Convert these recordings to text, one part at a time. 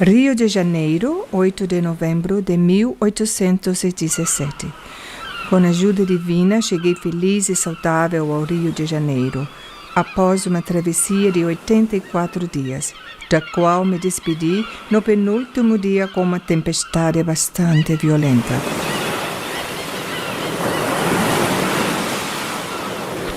Rio de Janeiro, 8 de novembro de 1817. Com a ajuda divina, cheguei feliz e saudável ao Rio de Janeiro, após uma travessia de 84 dias, da qual me despedi no penúltimo dia com uma tempestade bastante violenta.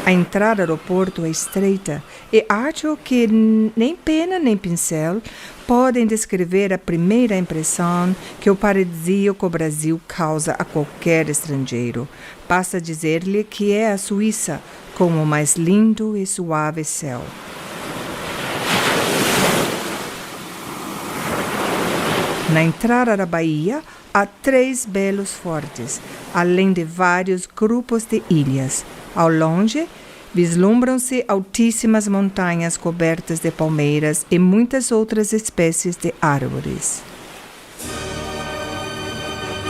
A entrada do porto é estreita e acho que nem pena nem pincel podem descrever a primeira impressão que o paradisíaco Brasil causa a qualquer estrangeiro. Basta dizer-lhe que é a Suíça, com o mais lindo e suave céu. Na entrada da Bahia, há 3 belos fortes, além de vários grupos de ilhas. Ao longe, vislumbram-se altíssimas montanhas cobertas de palmeiras e muitas outras espécies de árvores.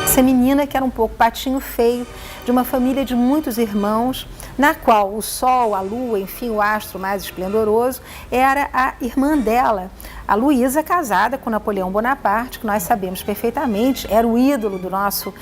Essa menina que era um pouco patinho feio, de uma família de muitos irmãos, na qual o Sol, a Lua, enfim, o astro mais esplendoroso, era a irmã dela, a Luísa, casada com Napoleão Bonaparte, que nós sabemos perfeitamente, era o ídolo do nosso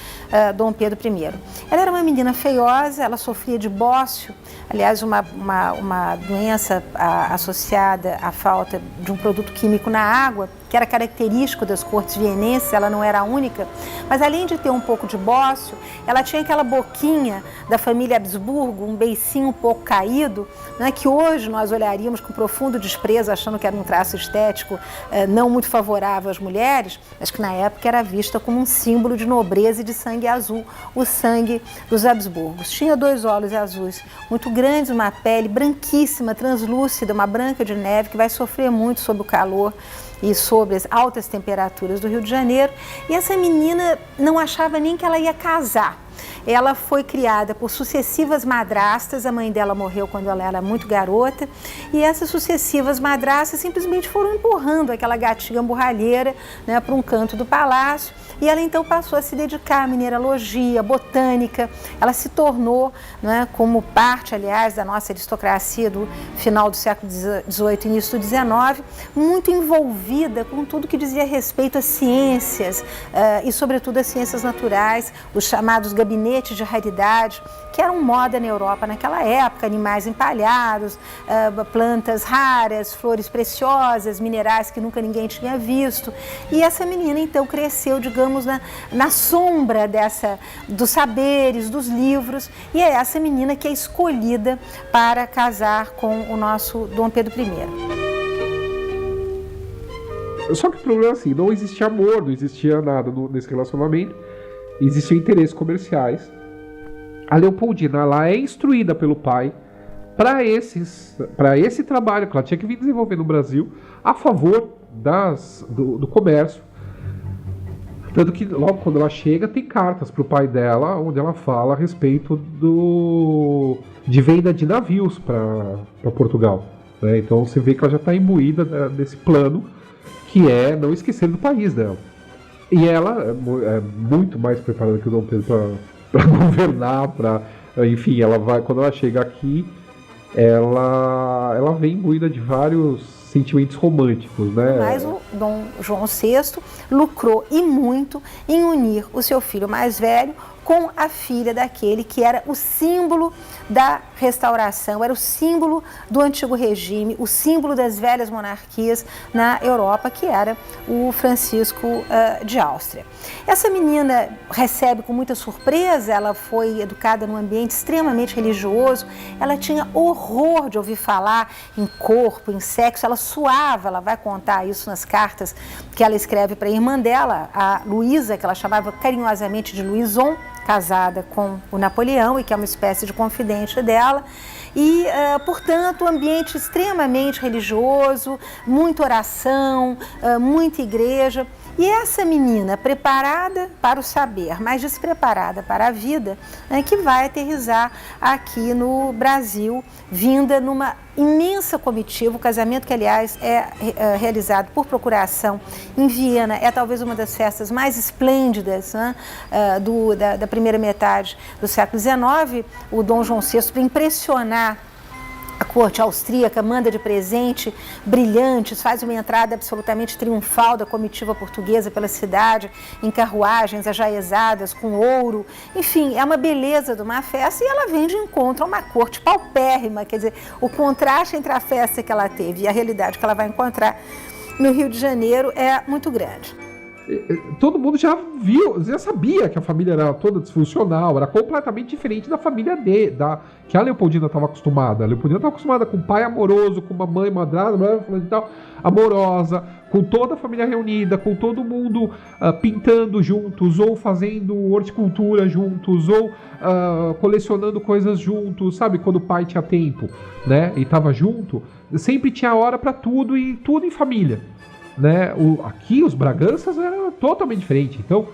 Dom Pedro I. Ela era uma menina feiosa, ela sofria de bócio, aliás, uma doença associada à falta de um produto químico na água, que era característico das cortes vienenses, ela não era a única, mas além de ter um pouco de bócio, ela tinha aquela boquinha da família Habsburgo, um beicinho um pouco caído, né, que hoje nós olharíamos com profundo desprezo, achando que era um traço estético não muito favorável às mulheres, mas que na época era vista como um símbolo de nobreza e de sangue azul, o sangue dos Habsburgos. Tinha 2 olhos azuis muito grandes, uma pele branquíssima, translúcida, uma branca de neve, que vai sofrer muito sob o calor e sobre as altas temperaturas do Rio de Janeiro. E essa menina não achava nem que ela ia casar. Ela foi criada por sucessivas madrastas, a mãe dela morreu quando ela era muito garota, e essas sucessivas madrastas simplesmente foram empurrando aquela gatinha borralheira, né, para um canto do palácio, e ela então passou a se dedicar à mineralogia, botânica. Ela se tornou, né, como parte, aliás, da nossa aristocracia do final do século XVIII, início do XIX, muito envolvida com tudo que dizia respeito às ciências e, sobretudo, às ciências naturais, os chamados gabinetes de raridade, que eram moda na Europa naquela época, animais empalhados, plantas raras, flores preciosas, minerais que nunca ninguém tinha visto. E essa menina então cresceu, digamos, na sombra dos saberes, dos livros, e é essa menina que é escolhida para casar com o nosso Dom Pedro I. Só que o problema é assim, não existia amor, não existia nada nesse relacionamento, existiam interesses comerciais. A Leopoldina, ela é instruída pelo pai para esse trabalho que ela tinha que vir desenvolver no Brasil a favor do comércio. Tanto que logo quando ela chega tem cartas para o pai dela onde ela fala a respeito de venda de navios para Portugal, né? Então você vê que ela já está imbuída desse plano que é não esquecer do país dela. E ela é muito mais preparada que o Dom Pedro para governar, enfim, quando ela chega aqui, ela vem imbuída de vários sentimentos românticos, né? Mas o Dom João VI lucrou e muito em unir o seu filho mais velho com a filha daquele que era o símbolo da restauração, era o símbolo do antigo regime, o símbolo das velhas monarquias na Europa, que era o Francisco de Áustria. Essa menina recebe com muita surpresa, ela foi educada num ambiente extremamente religioso, ela tinha horror de ouvir falar em corpo, em sexo, ela suava, ela vai contar isso nas cartas que ela escreve para a irmã dela, a Luísa, que ela chamava carinhosamente de Luizon, casada com o Napoleão e que é uma espécie de confidente dela. E, portanto, um ambiente extremamente religioso, muita oração, muita igreja. E essa menina preparada para o saber, mas despreparada para a vida, que vai aterrissar aqui no Brasil, vinda numa imensa comitiva, o casamento que, aliás, é realizado por procuração em Viena, é talvez uma das festas mais esplêndidas, né, da primeira metade do século XIX. O Dom João VI, para impressionar a corte austríaca manda de presente brilhantes, faz uma entrada absolutamente triunfal da comitiva portuguesa pela cidade, em carruagens ajaezadas com ouro. Enfim, é uma beleza de uma festa e ela vem de encontro a uma corte paupérrima. Quer dizer, o contraste entre a festa que ela teve e a realidade que ela vai encontrar no Rio de Janeiro é muito grande. Todo mundo já sabia que a família era toda disfuncional, era completamente diferente da família que a Leopoldina estava acostumada. A Leopoldina estava acostumada com um pai amoroso, com uma mãe madrasta, amorosa, com toda a família reunida, com todo mundo pintando juntos, ou fazendo horticultura juntos, ou colecionando coisas juntos, sabe? Quando o pai tinha tempo, né? E estava junto, sempre tinha hora para tudo e tudo em família. Né? Aqui os Braganças era totalmente diferente. Então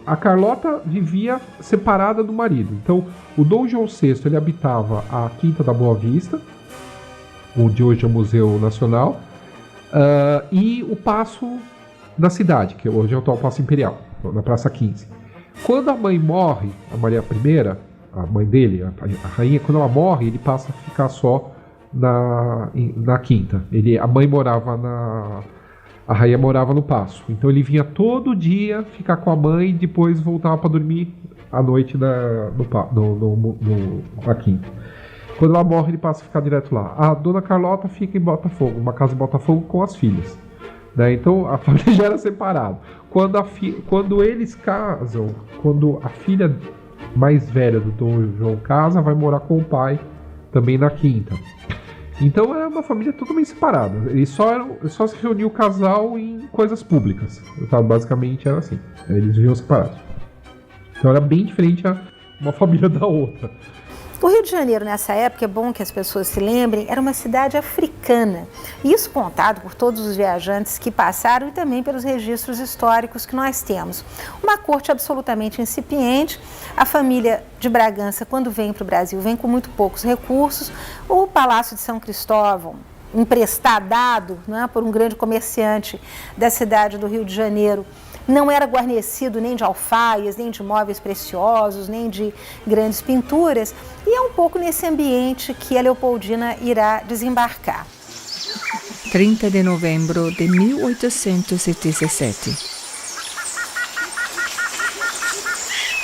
a Carlota vivia separada do marido. Então o Dom João VI ele habitava a Quinta da Boa Vista, onde hoje é o Museu Nacional, e o Paço da Cidade, que hoje é o atual Paço Imperial, na Praça 15. Quando a mãe morre, a Maria I, a mãe dele, a rainha, quando ela morre, ele passa a ficar só na Quinta. A mãe morava a rainha morava no Paço. Então ele vinha todo dia ficar com a mãe e depois voltava para dormir à noite na Quinta. Quando ela morre, ele passa a ficar direto lá. A Dona Carlota fica em Botafogo, uma casa em Botafogo com as filhas. Né? Então a família já era separada. Quando eles casam, quando a filha mais velha do Dom João casa, vai morar com o pai também na Quinta. Então era uma família totalmente separada. Eles só se reuniu o casal em coisas públicas. Tá? Basicamente era assim. Eles viviam separados. Então era bem diferente uma família da outra. O Rio de Janeiro, nessa época, é bom que as pessoas se lembrem, era uma cidade africana. Isso contado por todos os viajantes que passaram e também pelos registros históricos que nós temos. Uma corte absolutamente incipiente. A família de Bragança, quando vem para o Brasil, vem com muito poucos recursos. O Palácio de São Cristóvão, emprestado, né, por um grande comerciante da cidade do Rio de Janeiro, não era guarnecido nem de alfaias, nem de móveis preciosos, nem de grandes pinturas. E é um pouco nesse ambiente que a Leopoldina irá desembarcar. 30 de novembro de 1877.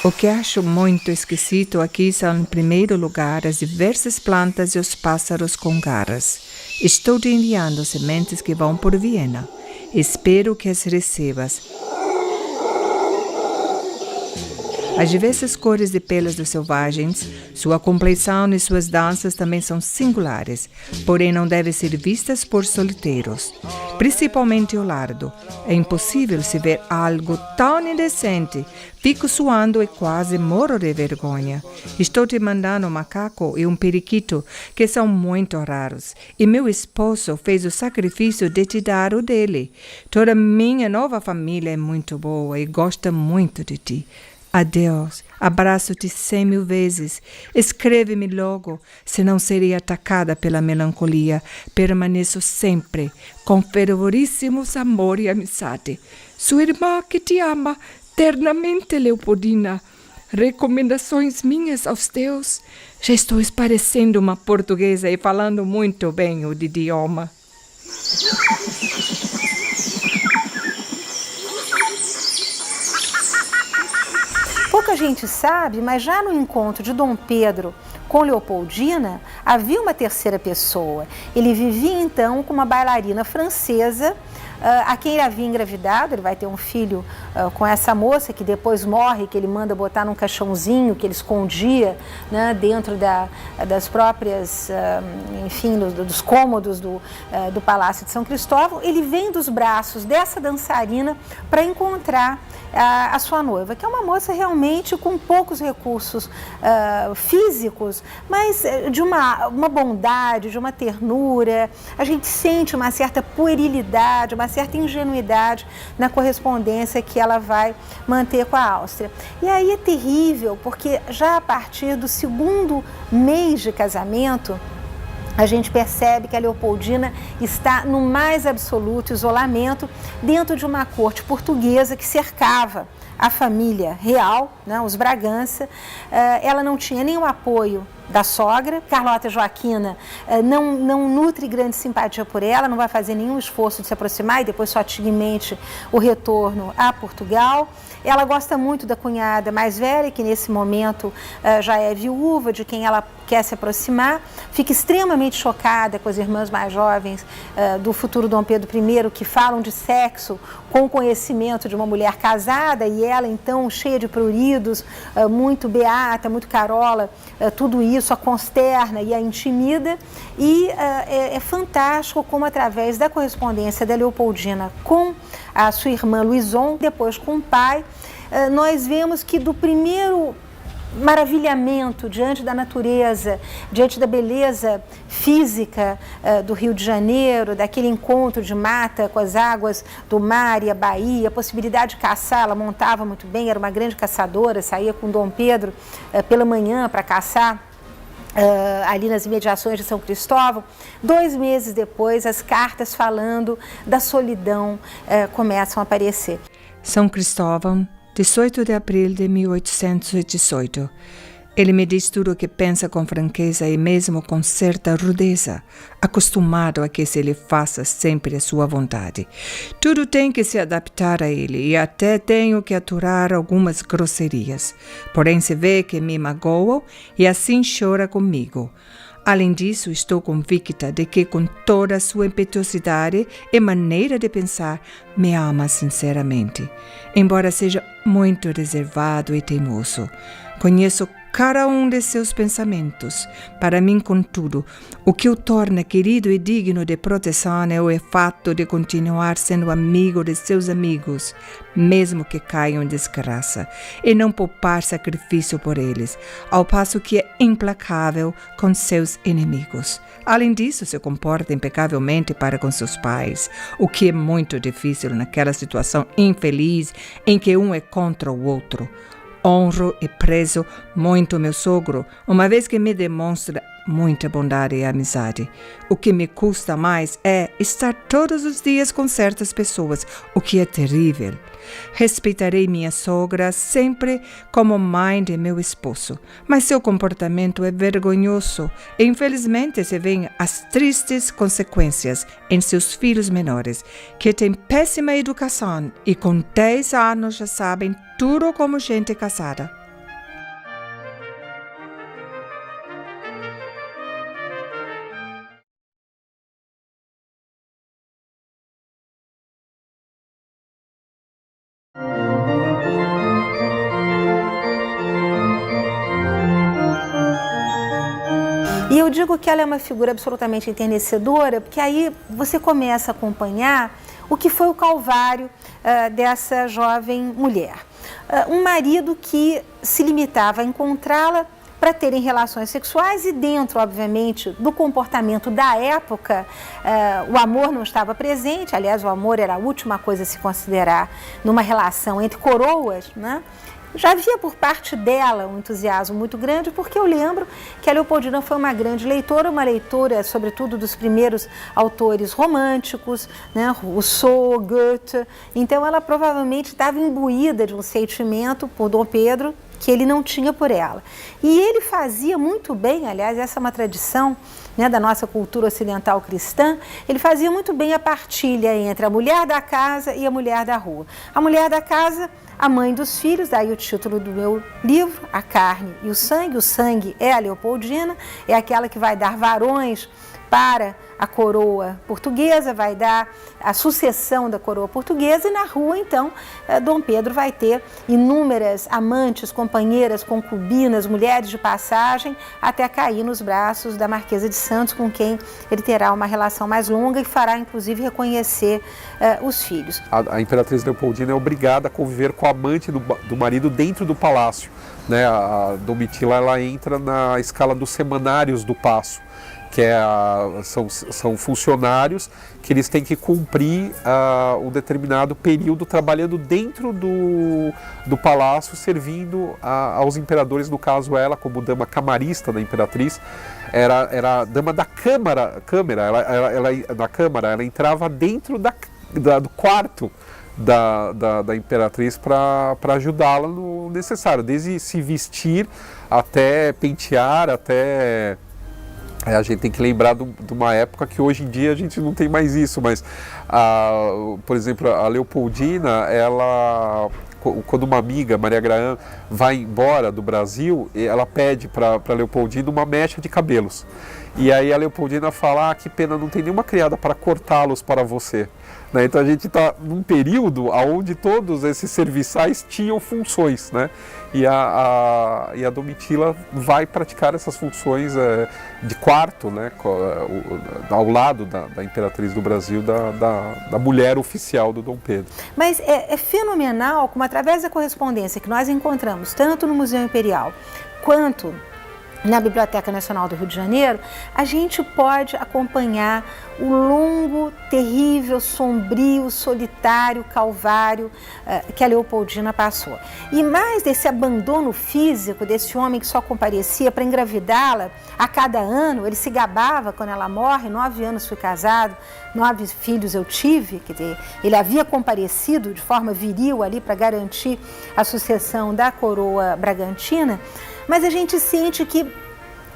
O que acho muito esquisito aqui são, em primeiro lugar, as diversas plantas e os pássaros com garras. Estou te enviando sementes que vão por Viena. Espero que as recebas. As diversas cores de peles dos selvagens, sua compleição e suas danças também são singulares, porém não devem ser vistas por solteiros, principalmente o lardo. É impossível se ver algo tão indecente. Fico suando e quase morro de vergonha. Estou te mandando um macaco e um periquito, que são muito raros, e meu esposo fez o sacrifício de te dar o dele. Toda minha nova família é muito boa e gosta muito de ti. Adeus, abraço-te 100.000 vezes. Escreve-me logo, senão serei atacada pela melancolia. Permaneço sempre com fervoríssimos amor e amizade. Sua irmã que te ama ternamente, Leopoldina. Recomendações minhas aos teus. Já estou parecendo uma portuguesa e falando muito bem o idioma. Pouca gente sabe, mas já no encontro de Dom Pedro com Leopoldina, havia uma terceira pessoa. Ele vivia então com uma bailarina francesa, a quem ele havia engravidado. Ele vai ter um filho com essa moça, que depois morre, que ele manda botar num caixãozinho, que ele escondia, né, dentro das próprias, enfim, dos cômodos do Palácio de São Cristóvão. Ele vem dos braços dessa dançarina para encontrar a sua noiva, que é uma moça realmente com poucos recursos físicos, mas de uma bondade, de uma ternura. A gente sente uma certa puerilidade, uma certa ingenuidade na correspondência que ela vai manter com a Áustria. E aí é terrível, porque já a partir do segundo mês de casamento, a gente percebe que a Leopoldina está no mais absoluto isolamento dentro de uma corte portuguesa que cercava a família real, né, os Bragança. Ela não tinha nenhum apoio da sogra. Carlota Joaquina não nutre grande simpatia por ela, não vai fazer nenhum esforço de se aproximar e depois só tinha em mente o retorno a Portugal. Ela gosta muito da cunhada mais velha, que nesse momento já é viúva, de quem ela quer se aproximar. Fica extremamente chocada com as irmãs mais jovens do futuro Dom Pedro I, que falam de sexo com conhecimento de uma mulher casada, e ela então cheia de pruridos, muito beata, muito carola, tudo isso a consterna e a intimida. E é fantástico como, através da correspondência da Leopoldina com a sua irmã Louison, depois com o pai, nós vemos que do primeiro maravilhamento diante da natureza, diante da beleza física do Rio de Janeiro, daquele encontro de mata com as águas do mar e a Bahia, a possibilidade de caçar, ela montava muito bem, era uma grande caçadora, saía com Dom Pedro pela manhã para caçar ali nas imediações de São Cristóvão. 2 meses depois, as cartas falando da solidão começam a aparecer. São Cristóvão, 18 de abril de 1818. Ele me diz tudo o que pensa com franqueza e mesmo com certa rudeza, acostumado a que se lhe faça sempre a sua vontade. Tudo tem que se adaptar a ele e até tenho que aturar algumas grosserias. Porém se vê que me magoam e assim chora comigo. Além disso, estou convicta de que, com toda a sua impetuosidade e maneira de pensar, me ama sinceramente, embora seja muito reservado e teimoso. Conheço cada um de seus pensamentos. Para mim, contudo, o que o torna querido e digno de proteção é o fato de continuar sendo amigo de seus amigos, mesmo que caiam em desgraça, e não poupar sacrifício por eles, ao passo que é implacável com seus inimigos. Além disso, se comporta impecavelmente para com seus pais, o que é muito difícil naquela situação infeliz em que um é contra o outro. Honro e prezo muito meu sogro, uma vez que me demonstra muita bondade e amizade. O que me custa mais é estar todos os dias com certas pessoas, o que é terrível. Respeitarei minha sogra sempre como mãe de meu esposo, mas seu comportamento é vergonhoso e infelizmente se veem as tristes consequências em seus filhos menores, que têm péssima educação e com 10 anos já sabem tudo como gente casada. E eu digo que ela é uma figura absolutamente enternecedora, porque aí você começa a acompanhar o que foi o calvário dessa jovem mulher. Um marido que se limitava a encontrá-la para terem relações sexuais e dentro, obviamente, do comportamento da época, o amor não estava presente. Aliás, o amor era a última coisa a se considerar numa relação entre coroas, né? Já havia por parte dela um entusiasmo muito grande, porque eu lembro que a Leopoldina foi uma grande leitora, uma leitora, sobretudo, dos primeiros autores românticos, né? Rousseau, Goethe. Então, ela provavelmente estava imbuída de um sentimento por Dom Pedro que ele não tinha por ela. E ele fazia muito bem, aliás, essa é uma tradição, né, da nossa cultura ocidental cristã, ele fazia muito bem a partilha entre a mulher da casa e a mulher da rua. A mulher da casa, a mãe dos filhos, daí o título do meu livro, A Carne e o Sangue. O sangue é a Leopoldina, é aquela que vai dar varões para a coroa portuguesa, vai dar a sucessão da coroa portuguesa, e na rua, então, Dom Pedro vai ter inúmeras amantes, companheiras, concubinas, mulheres de passagem, até cair nos braços da Marquesa de Santos, com quem ele terá uma relação mais longa e fará, inclusive, reconhecer os filhos. A Imperatriz Leopoldina é obrigada a conviver com a amante do marido dentro do palácio, né? A Domitila, ela entra na escala dos semanários do paço, que são funcionários que eles têm que cumprir um determinado período trabalhando dentro do palácio, servindo aos imperadores. No caso, ela, como dama camarista da imperatriz, era a dama da câmara. Da câmara, ela entrava dentro do quarto da imperatriz para ajudá-la no necessário, desde se vestir até pentear, até... A gente tem que lembrar de uma época que hoje em dia a gente não tem mais isso, mas, por exemplo, a Leopoldina, ela, quando uma amiga, Maria Graham, vai embora do Brasil, ela pede para Leopoldina uma mecha de cabelos. E aí a Leopoldina fala, que pena, não tem nenhuma criada para cortá-los para você. Né? Então a gente está num período onde todos esses serviçais tinham funções, né? E a Domitila vai praticar essas funções de quarto, né? Ao lado da imperatriz do Brasil, da mulher oficial do Dom Pedro. Mas é fenomenal como, através da correspondência que nós encontramos tanto no Museu Imperial quanto na Biblioteca Nacional do Rio de Janeiro, a gente pode acompanhar o longo, terrível, sombrio, solitário calvário que a Leopoldina passou. E mais desse abandono físico desse homem que só comparecia para engravidá-la a cada ano, ele se gabava quando ela morre, 9 anos fui casado, 9 filhos eu tive, quer dizer, ele havia comparecido de forma viril ali para garantir a sucessão da coroa bragantina. Mas a gente sente que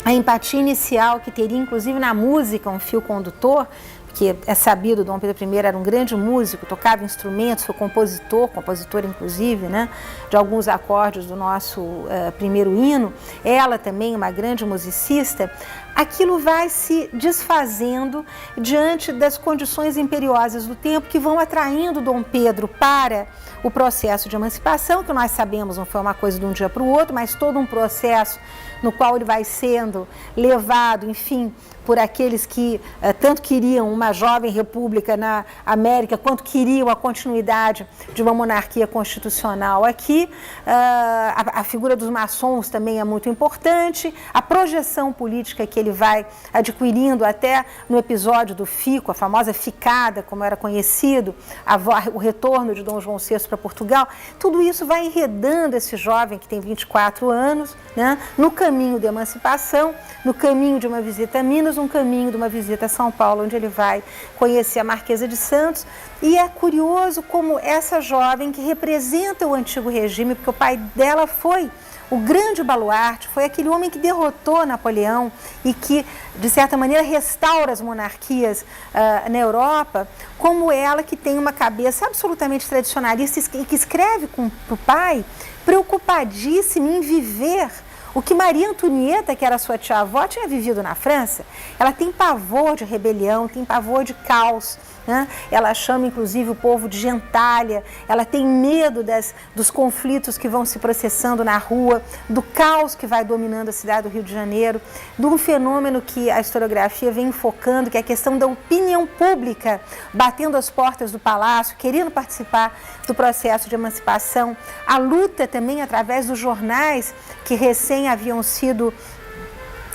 a empatia inicial que teria, inclusive na música, um fio condutor, que é sabido, Dom Pedro I era um grande músico, tocava instrumentos, foi compositor inclusive, né, de alguns acordes do nosso primeiro hino, ela também uma grande musicista, aquilo vai se desfazendo diante das condições imperiosas do tempo que vão atraindo Dom Pedro para o processo de emancipação, que nós sabemos não foi uma coisa de um dia para o outro, mas todo um processo no qual ele vai sendo levado, enfim, por aqueles que tanto queriam uma jovem república na América, quanto queriam a continuidade de uma monarquia constitucional aqui. A figura dos maçons também é muito importante, a projeção política que ele vai adquirindo até no episódio do Fico, a famosa ficada, como era conhecido, o retorno de Dom João VI para Portugal, tudo isso vai enredando esse jovem que tem 24 anos, né, no caminho da emancipação, no caminho de uma visita a Minas, um caminho de uma visita a São Paulo, onde ele vai conhecer a Marquesa de Santos. E é curioso como essa jovem que representa o antigo regime, porque o pai dela foi o grande baluarte, foi aquele homem que derrotou Napoleão e que, de certa maneira, restaura as monarquias na Europa, como ela que tem uma cabeça absolutamente tradicionalista e que escreve para o pai, preocupadíssima em viver o que Maria Antonieta, que era sua tia-avó, tinha vivido na França. Ela tem pavor de rebelião, tem pavor de caos, né? Ela chama, inclusive, o povo de gentalha, ela tem medo dos conflitos que vão se processando na rua, do caos que vai dominando a cidade do Rio de Janeiro, de um fenômeno que a historiografia vem enfocando, que é a questão da opinião pública, batendo as portas do palácio, querendo participar do processo de emancipação, a luta também através dos jornais que recém haviam sido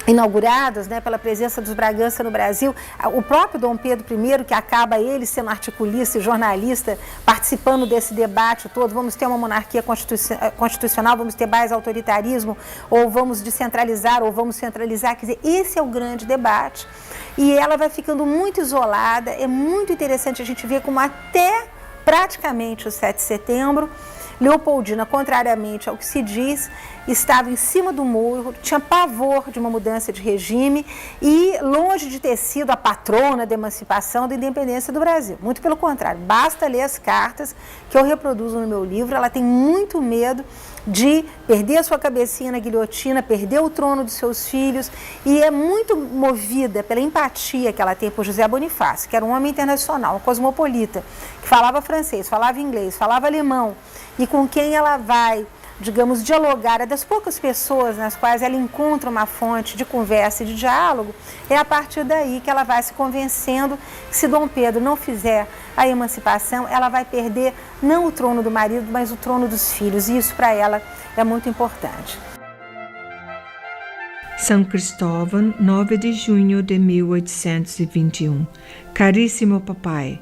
inaugurados, né, pela presença dos Bragança no Brasil, o próprio Dom Pedro I, que acaba ele sendo articulista e jornalista, participando desse debate todo, vamos ter uma monarquia constitucional, vamos ter mais autoritarismo, ou vamos descentralizar, ou vamos centralizar, quer dizer, esse é o grande debate, e ela vai ficando muito isolada. É muito interessante a gente ver como até praticamente o 7 de setembro, Leopoldina, contrariamente ao que se diz, estava em cima do muro, tinha pavor de uma mudança de regime e longe de ter sido a patrona da emancipação da independência do Brasil. Muito pelo contrário, basta ler as cartas que eu reproduzo no meu livro. Ela tem muito medo de perder a sua cabecinha na guilhotina, perder o trono dos seus filhos, e é muito movida pela empatia que ela tem por José Bonifácio, que era um homem internacional, um cosmopolita, que falava francês, falava inglês, falava alemão, e com quem ela vai, digamos, dialogar. É das poucas pessoas nas quais ela encontra uma fonte de conversa e de diálogo. É a partir daí que ela vai se convencendo que, se Dom Pedro não fizer a emancipação, ela vai perder não o trono do marido, mas o trono dos filhos, e isso para ela é muito importante. São Cristóvão, 9 de junho de 1821. Caríssimo papai,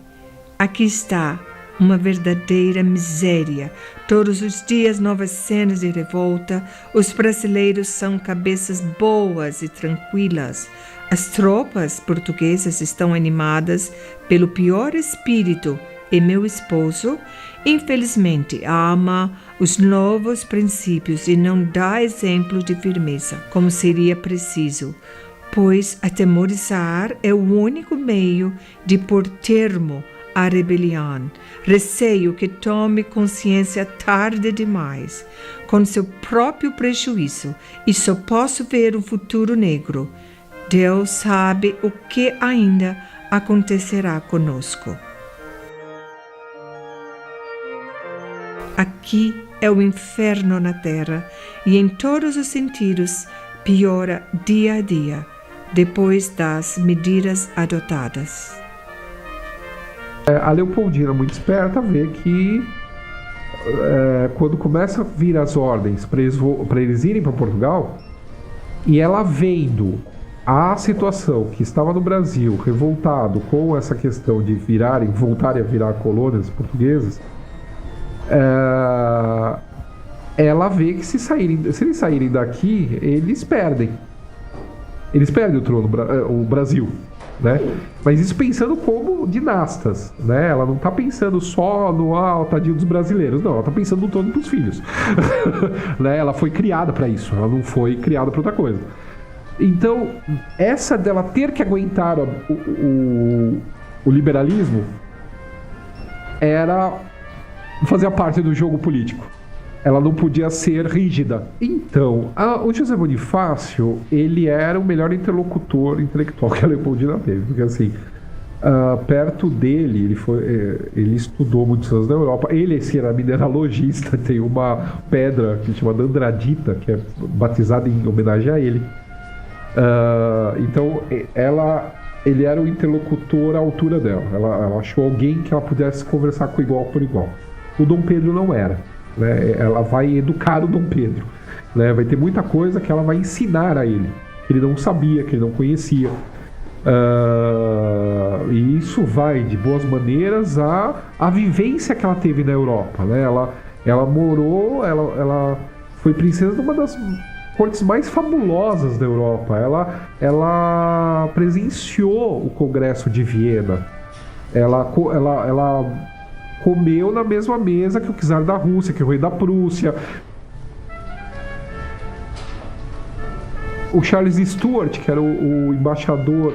aqui está uma verdadeira miséria. Todos os dias novas cenas de revolta. Os brasileiros são cabeças boas e tranquilas. As tropas portuguesas estão animadas pelo pior espírito e meu esposo, infelizmente, ama os novos princípios e não dá exemplo de firmeza, como seria preciso, pois atemorizar é o único meio de pôr termo à rebelião. Receio que tome consciência tarde demais, com seu próprio prejuízo, e só posso ver um futuro negro. Deus sabe o que ainda acontecerá conosco. Aqui é o inferno na terra e em todos os sentidos piora dia a dia, depois das medidas adotadas. A Leopoldina, muito esperta, vê que quando começa a vir as ordens para eles irem para Portugal, e ela vendo a situação que estava no Brasil, revoltado com essa questão de voltarem a virar colônias portuguesas, ela vê que se eles saírem daqui, eles perdem o trono, o Brasil, né? Mas isso pensando como dinastas, né? Ela não está pensando só no tadinho dos brasileiros, não, ela está pensando no trono dos filhos. Né? Ela foi criada para isso, ela não foi criada para outra coisa. Então, essa dela ter que aguentar o liberalismo fazia parte do jogo político. Ela não podia ser rígida. Então, o José Bonifácio, ele era o melhor interlocutor intelectual que a Leopoldina teve. Porque, assim, perto dele, ele estudou muitos anos na Europa. Ele era mineralogista, tem uma pedra que se chama Andradita, que é batizada em homenagem a ele. Então, ele era o interlocutor à altura dela. Ela achou alguém que ela pudesse conversar com igual por igual. O Dom Pedro não era. Né? Ela vai educar o Dom Pedro, né? Vai ter muita coisa que ela vai ensinar a ele, que ele não sabia, que ele não conhecia, e isso vai de boas maneiras à vivência que ela teve na Europa, né? Ela morou, ela foi princesa de uma das cortes mais fabulosas da Europa. Ela presenciou o Congresso de Viena. Ela comeu na mesma mesa que o czar da Rússia, que o rei da Prússia. O Charles Stuart, que era o embaixador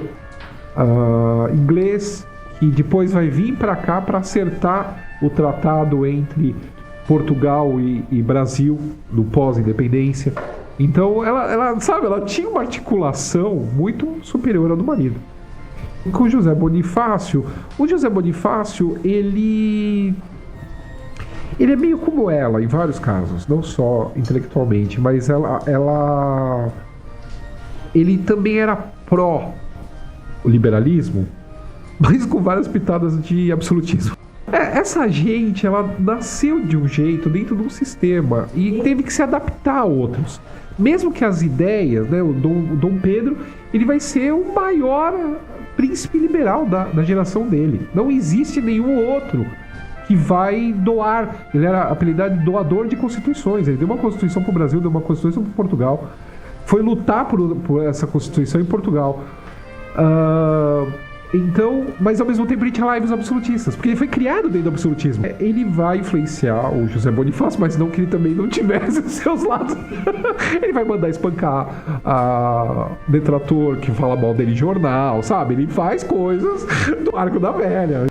inglês, que depois vai vir para cá para acertar o tratado entre Portugal e Brasil, no pós-independência. Então, ela tinha uma articulação muito superior à do marido. Com o José Bonifácio, ele é meio como ela em vários casos, não só intelectualmente, mas ele também era pró o liberalismo, mas com várias pitadas de absolutismo. Essa gente, ela nasceu de um jeito dentro de um sistema e teve que se adaptar a outros. Mesmo que as ideias, né, o Dom Pedro, ele vai ser o maior príncipe liberal da geração dele. Não existe nenhum outro que vai doar. Ele era apelidado de doador de constituições. Ele deu uma constituição para o Brasil, deu uma constituição para Portugal. Foi lutar por essa constituição em Portugal. Então, mas ao mesmo tempo ele tinha os absolutistas, porque ele foi criado dentro do absolutismo. Ele vai influenciar o José Bonifácio, mas não que ele também não tivesse os seus lados. Ele vai mandar espancar a detrator que fala mal dele em jornal, sabe? Ele faz coisas do Arco da Velha.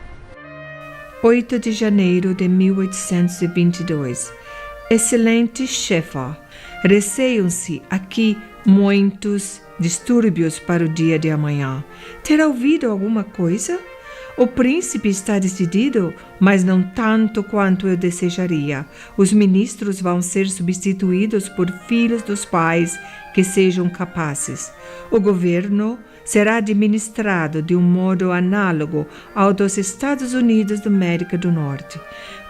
8 de janeiro de 1822. Excelente chefa, receiam-se aqui muitos distúrbios para o dia de amanhã. Terá ouvido alguma coisa? O príncipe está decidido, mas não tanto quanto eu desejaria. Os ministros vão ser substituídos por filhos dos pais que sejam capazes. O governo será administrado de um modo análogo ao dos Estados Unidos da América do Norte.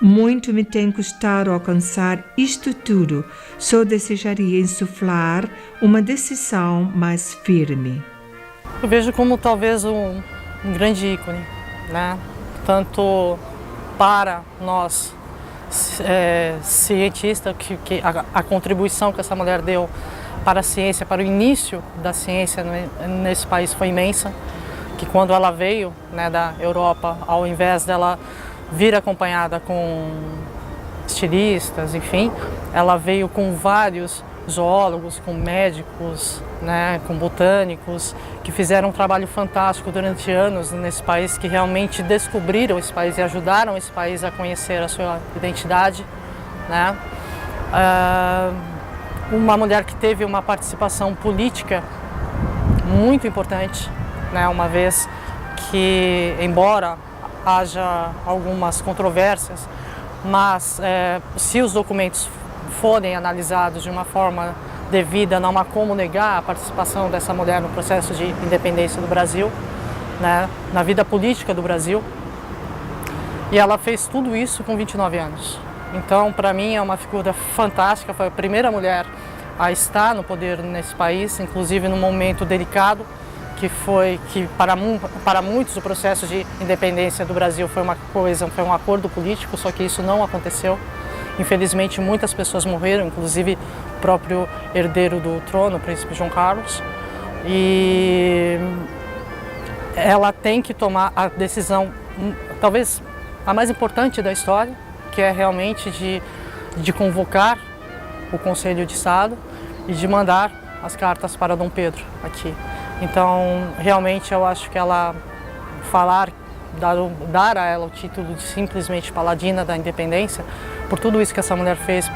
Muito me tem custado alcançar isto tudo, só desejaria insuflar uma decisão mais firme. Eu vejo como talvez um grande ícone, né? Tanto para nós cientistas, que a contribuição que essa mulher deu para a ciência, para o início da ciência nesse país foi imensa, que quando ela veio, né, da Europa, ao invés dela vir acompanhada com estilistas, enfim. Ela veio com vários zoólogos, com médicos, né, com botânicos, que fizeram um trabalho fantástico durante anos nesse país, que realmente descobriram esse país e ajudaram esse país a conhecer a sua identidade, né? Uma mulher que teve uma participação política muito importante, né, uma vez que, embora haja algumas controvérsias, mas se os documentos forem analisados de uma forma devida, não há como negar a participação dessa mulher no processo de independência do Brasil, né, na vida política do Brasil. E ela fez tudo isso com 29 anos. Então, para mim, é uma figura fantástica, foi a primeira mulher a estar no poder nesse país, inclusive num momento delicado, que para muitos o processo de independência do Brasil foi um acordo político, só que isso não aconteceu. Infelizmente, muitas pessoas morreram, inclusive o próprio herdeiro do trono, o príncipe João Carlos. E ela tem que tomar a decisão, talvez a mais importante da história, que é realmente de convocar o Conselho de Estado e de mandar as cartas para Dom Pedro aqui. Então, realmente, eu acho que ela dar a ela o título de simplesmente paladina da independência, por tudo isso que essa mulher fez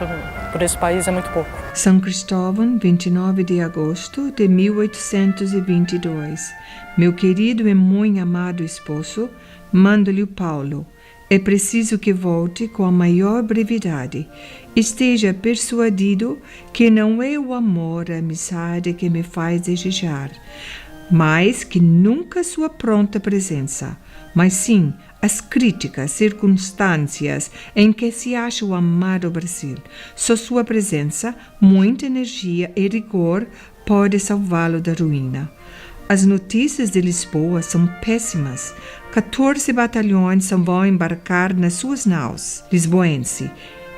por esse país, é muito pouco. São Cristóvão, 29 de agosto de 1822. Meu querido e muito amado esposo, mando-lhe o Paulo. É preciso que volte com a maior brevidade. Esteja persuadido que não é o amor, a amizade que me faz desejar, mais que nunca sua pronta presença, mas sim as críticas circunstâncias em que se acha o amado Brasil. Só sua presença, muita energia e rigor pode salvá-lo da ruína. As notícias de Lisboa são péssimas. 14 batalhões vão embarcar nas suas naus. Lisboense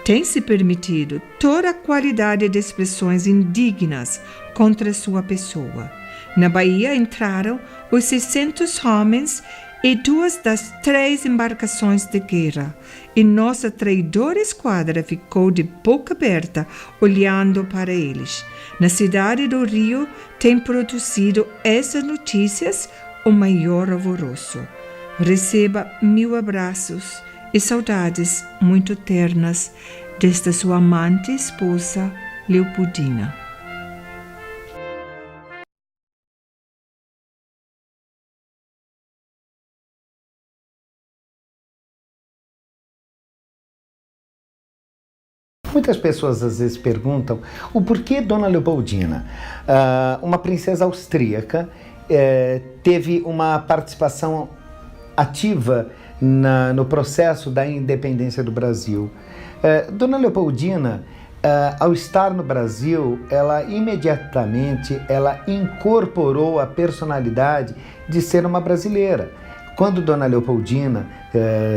tem se permitido toda a qualidade de expressões indignas contra sua pessoa. Na Bahia entraram os 600 homens e 2 das 3 embarcações de guerra, e nossa traidora esquadra ficou de boca aberta, olhando para eles. Na cidade do Rio tem produzido essas notícias o maior alvoroço. Receba 1000 abraços e saudades muito ternas desta sua amante esposa, Leopoldina. Muitas pessoas às vezes perguntam o porquê Dona Leopoldina, uma princesa austríaca, teve uma participação ativa no processo da independência do Brasil. Dona Leopoldina, ao estar no Brasil, ela imediatamente incorporou a personalidade de ser uma brasileira. Quando Dona Leopoldina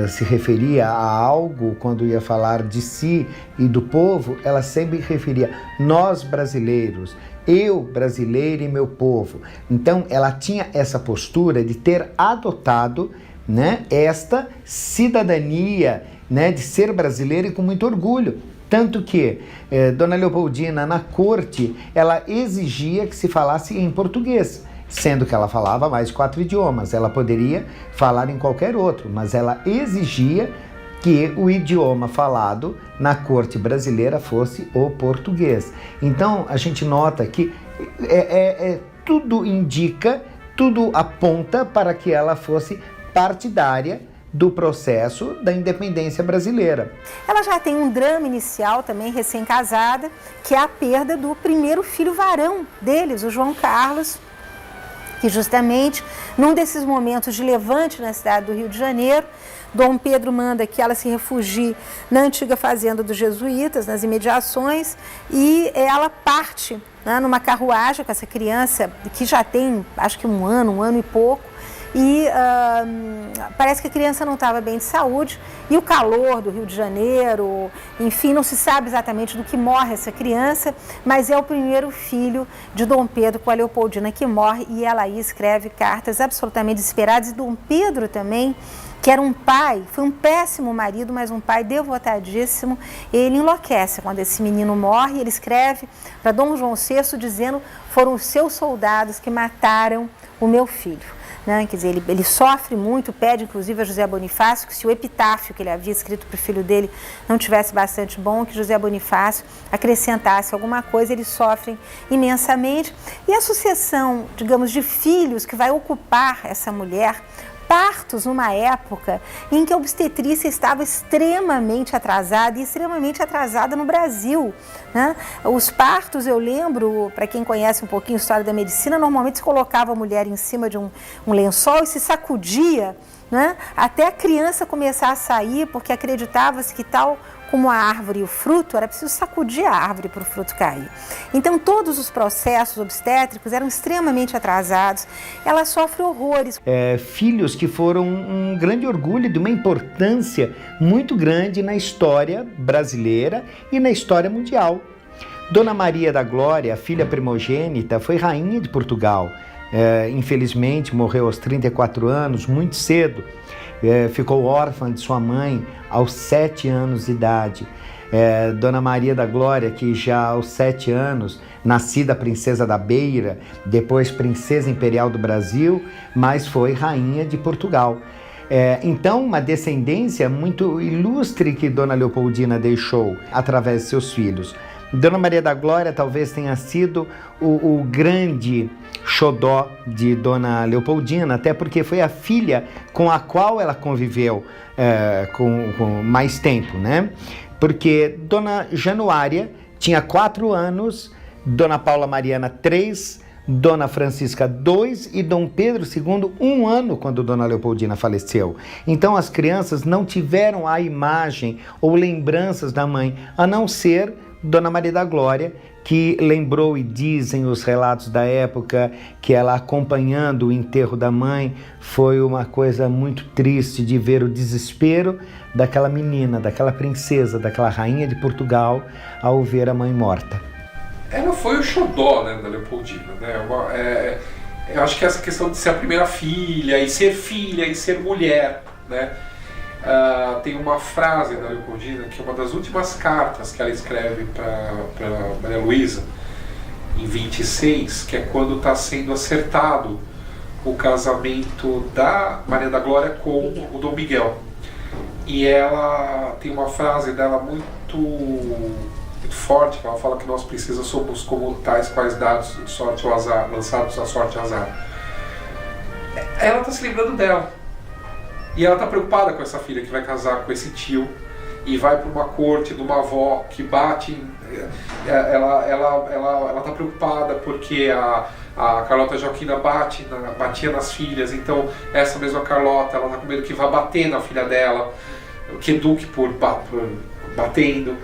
se referia a algo, quando ia falar de si e do povo, ela sempre referia nós brasileiros, eu brasileiro e meu povo. Então ela tinha essa postura de ter adotado, né, esta cidadania, né, de ser brasileira e com muito orgulho. Tanto que Dona Leopoldina, na corte, ela exigia que se falasse em português, sendo que ela falava mais de 4 idiomas. Ela poderia falar em qualquer outro, mas ela exigia que o idioma falado na corte brasileira fosse o português. Então, a gente nota que tudo indica, tudo aponta para que ela fosse partidária do processo da independência brasileira. Ela já tem um drama inicial também, recém-casada, que é a perda do primeiro filho varão deles, o João Carlos, que justamente num desses momentos de levante na cidade do Rio de Janeiro, Dom Pedro manda que ela se refugie na antiga fazenda dos jesuítas, nas imediações, e ela parte, né, numa carruagem com essa criança, que já tem acho que um ano e pouco, e parece que a criança não estava bem de saúde, e o calor do Rio de Janeiro, enfim, não se sabe exatamente do que morre essa criança, mas é o primeiro filho de Dom Pedro com a Leopoldina que morre, e ela aí escreve cartas absolutamente desesperadas, e Dom Pedro também que era um pai, foi um péssimo marido, mas um pai devotadíssimo. Ele enlouquece quando esse menino morre. Ele escreve para Dom João VI dizendo: foram os seus soldados que mataram o meu filho. Né? Quer dizer, ele sofre muito, pede inclusive a José Bonifácio que se o epitáfio que ele havia escrito para o filho dele não tivesse bastante bom, que José Bonifácio acrescentasse alguma coisa. Eles sofrem imensamente. E a sucessão, digamos, de filhos que vai ocupar essa mulher, partos numa época em que a obstetrícia estava extremamente atrasada, e extremamente atrasada no Brasil, né? Os partos, eu lembro, para quem conhece um pouquinho a história da medicina, normalmente se colocava a mulher em cima de um lençol e se sacudia, né? Até a criança começar a sair, porque acreditava-se que tal como a árvore e o fruto, era preciso sacudir a árvore para o fruto cair. Então, todos os processos obstétricos eram extremamente atrasados. Ela sofre horrores. Filhos que foram um grande orgulho, de uma importância muito grande na história brasileira e na história mundial. Dona Maria da Glória, a filha primogênita, foi rainha de Portugal. Infelizmente, morreu aos 34 anos, muito cedo. Ficou órfã de sua mãe aos 7 anos de idade. Dona Maria da Glória, que já aos 7 anos, nascida princesa da Beira, depois princesa imperial do Brasil, mas foi rainha de Portugal. Então, uma descendência muito ilustre que Dona Leopoldina deixou através de seus filhos. Dona Maria da Glória talvez tenha sido o grande xodó de Dona Leopoldina, até porque foi a filha com a qual ela conviveu com mais tempo, né? Porque Dona Januária tinha 4 anos, Dona Paula Mariana 3, Dona Francisca 2 e Dom Pedro II 1 ano quando Dona Leopoldina faleceu. Então as crianças não tiveram a imagem ou lembranças da mãe, a não ser Dona Maria da Glória, que lembrou, e dizem os relatos da época, que ela acompanhando o enterro da mãe, foi uma coisa muito triste de ver o desespero daquela menina, daquela princesa, daquela rainha de Portugal, ao ver a mãe morta. Ela foi o xodó, né, da Leopoldina, né? Eu acho que essa questão de ser a primeira filha e ser mulher, né? Tem uma frase da Leopoldina, que é uma das últimas cartas que ela escreve para Maria Luísa, em 26, que é quando está sendo acertado o casamento da Maria da Glória com o Dom Miguel. E ela tem uma frase dela muito forte, que ela fala que nós princesas somos como tais quais dados de sorte ou azar, lançados à sorte e azar. Ela está se lembrando dela. E ela está preocupada com essa filha que vai casar com esse tio e vai para uma corte de uma avó que bate. Ela está preocupada porque a Carlota Joaquina batia nas filhas. Então essa mesma Carlota, ela está com medo que vá bater na filha dela, que eduque por batendo.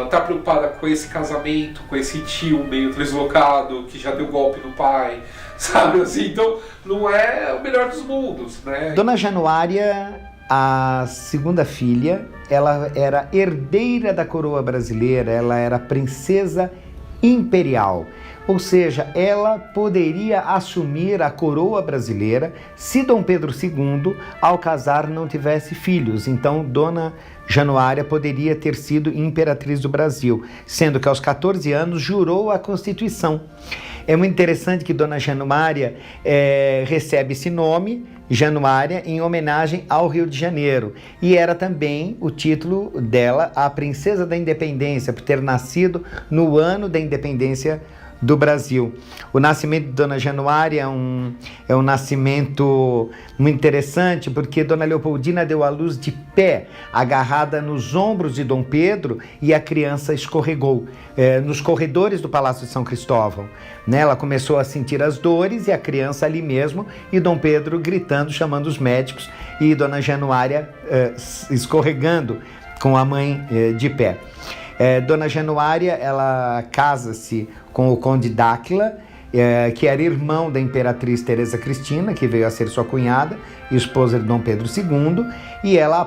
Está preocupada com esse casamento, com esse tio meio deslocado que já deu golpe no pai, sabe assim? Então não é o melhor dos mundos, né? Dona Januária, a segunda filha, ela era herdeira da coroa brasileira, ela era princesa imperial. Ou seja, ela poderia assumir a coroa brasileira se Dom Pedro II, ao casar, não tivesse filhos. Então, Dona Januária poderia ter sido imperatriz do Brasil, sendo que aos 14 anos jurou a Constituição. É muito interessante que Dona Januária recebe esse nome, Januária, em homenagem ao Rio de Janeiro. E era também o título dela, a Princesa da Independência, por ter nascido no ano da independência do Brasil. O nascimento de Dona Januária é um nascimento muito interessante, porque Dona Leopoldina deu à luz de pé, agarrada nos ombros de Dom Pedro, e a criança escorregou nos corredores do Palácio de São Cristóvão. Ela começou a sentir as dores, e a criança ali mesmo, e Dom Pedro gritando, chamando os médicos, e Dona Januária escorregando com a mãe de pé. Dona Januária, ela casa-se com o Conde Dáquila, que era irmão da Imperatriz Teresa Cristina, que veio a ser sua cunhada e esposa de Dom Pedro II, e ela,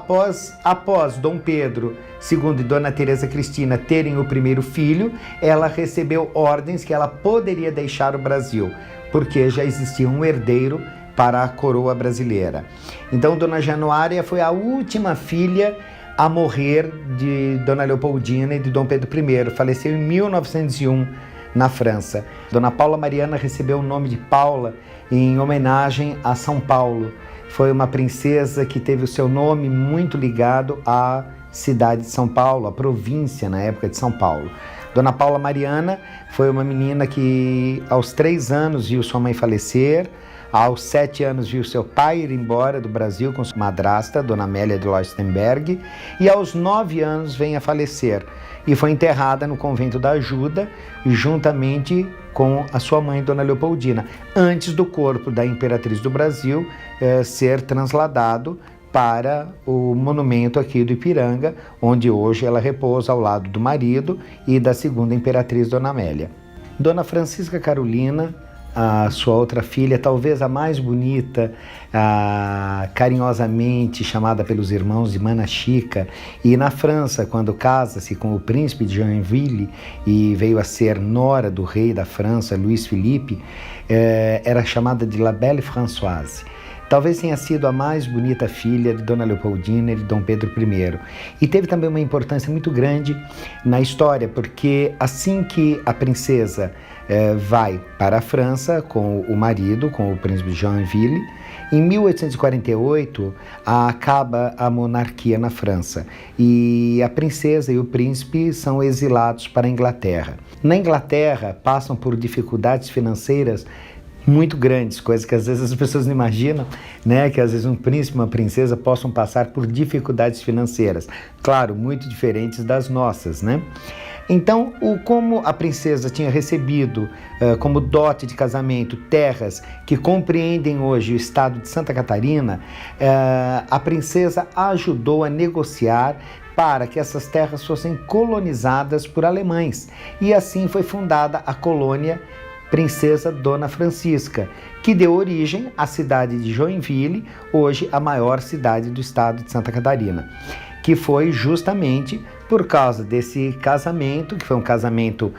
após Dom Pedro II e Dona Teresa Cristina terem o primeiro filho, ela recebeu ordens que ela poderia deixar o Brasil, porque já existia um herdeiro para a coroa brasileira. Então, Dona Januária foi a última filha a morrer de Dona Leopoldina e de Dom Pedro I. Faleceu em 1901 na França. Dona Paula Mariana recebeu o nome de Paula em homenagem a São Paulo. Foi uma princesa que teve o seu nome muito ligado à cidade de São Paulo, à província na época de São Paulo. Dona Paula Mariana foi uma menina que aos 3 anos viu sua mãe falecer, aos 7 anos viu seu pai ir embora do Brasil com sua madrasta, Dona Amélia de Leuchtenberg, e aos 9 anos vem a falecer e foi enterrada no convento da Ajuda, juntamente com a sua mãe, Dona Leopoldina, antes do corpo da Imperatriz do Brasil ser transladado para o monumento aqui do Ipiranga, onde hoje ela repousa ao lado do marido e da segunda Imperatriz, Dona Amélia. Dona Francisca Carolina, a sua outra filha, talvez a mais bonita, carinhosamente chamada pelos irmãos de Mana Chica, e na França, quando casa-se com o príncipe de Joinville e veio a ser nora do rei da França, Luís Felipe, era chamada de La Belle Françoise. Talvez tenha sido a mais bonita filha de Dona Leopoldina e de Dom Pedro I. E teve também uma importância muito grande na história, porque assim que a princesa vai para a França com o marido, com o príncipe de Joinville, em 1848 acaba a monarquia na França e a princesa e o príncipe são exilados para a Inglaterra. Na Inglaterra passam por dificuldades financeiras muito grandes, coisas que às vezes as pessoas não imaginam, né? Que às vezes um príncipe e uma princesa possam passar por dificuldades financeiras, claro, muito diferentes das nossas, né? Então, como a princesa tinha recebido como dote de casamento terras que compreendem hoje o estado de Santa Catarina, a princesa ajudou a negociar para que essas terras fossem colonizadas por alemães. E assim foi fundada a colônia Princesa Dona Francisca, que deu origem à cidade de Joinville, hoje a maior cidade do estado de Santa Catarina, que foi justamente por causa desse casamento, que foi um casamento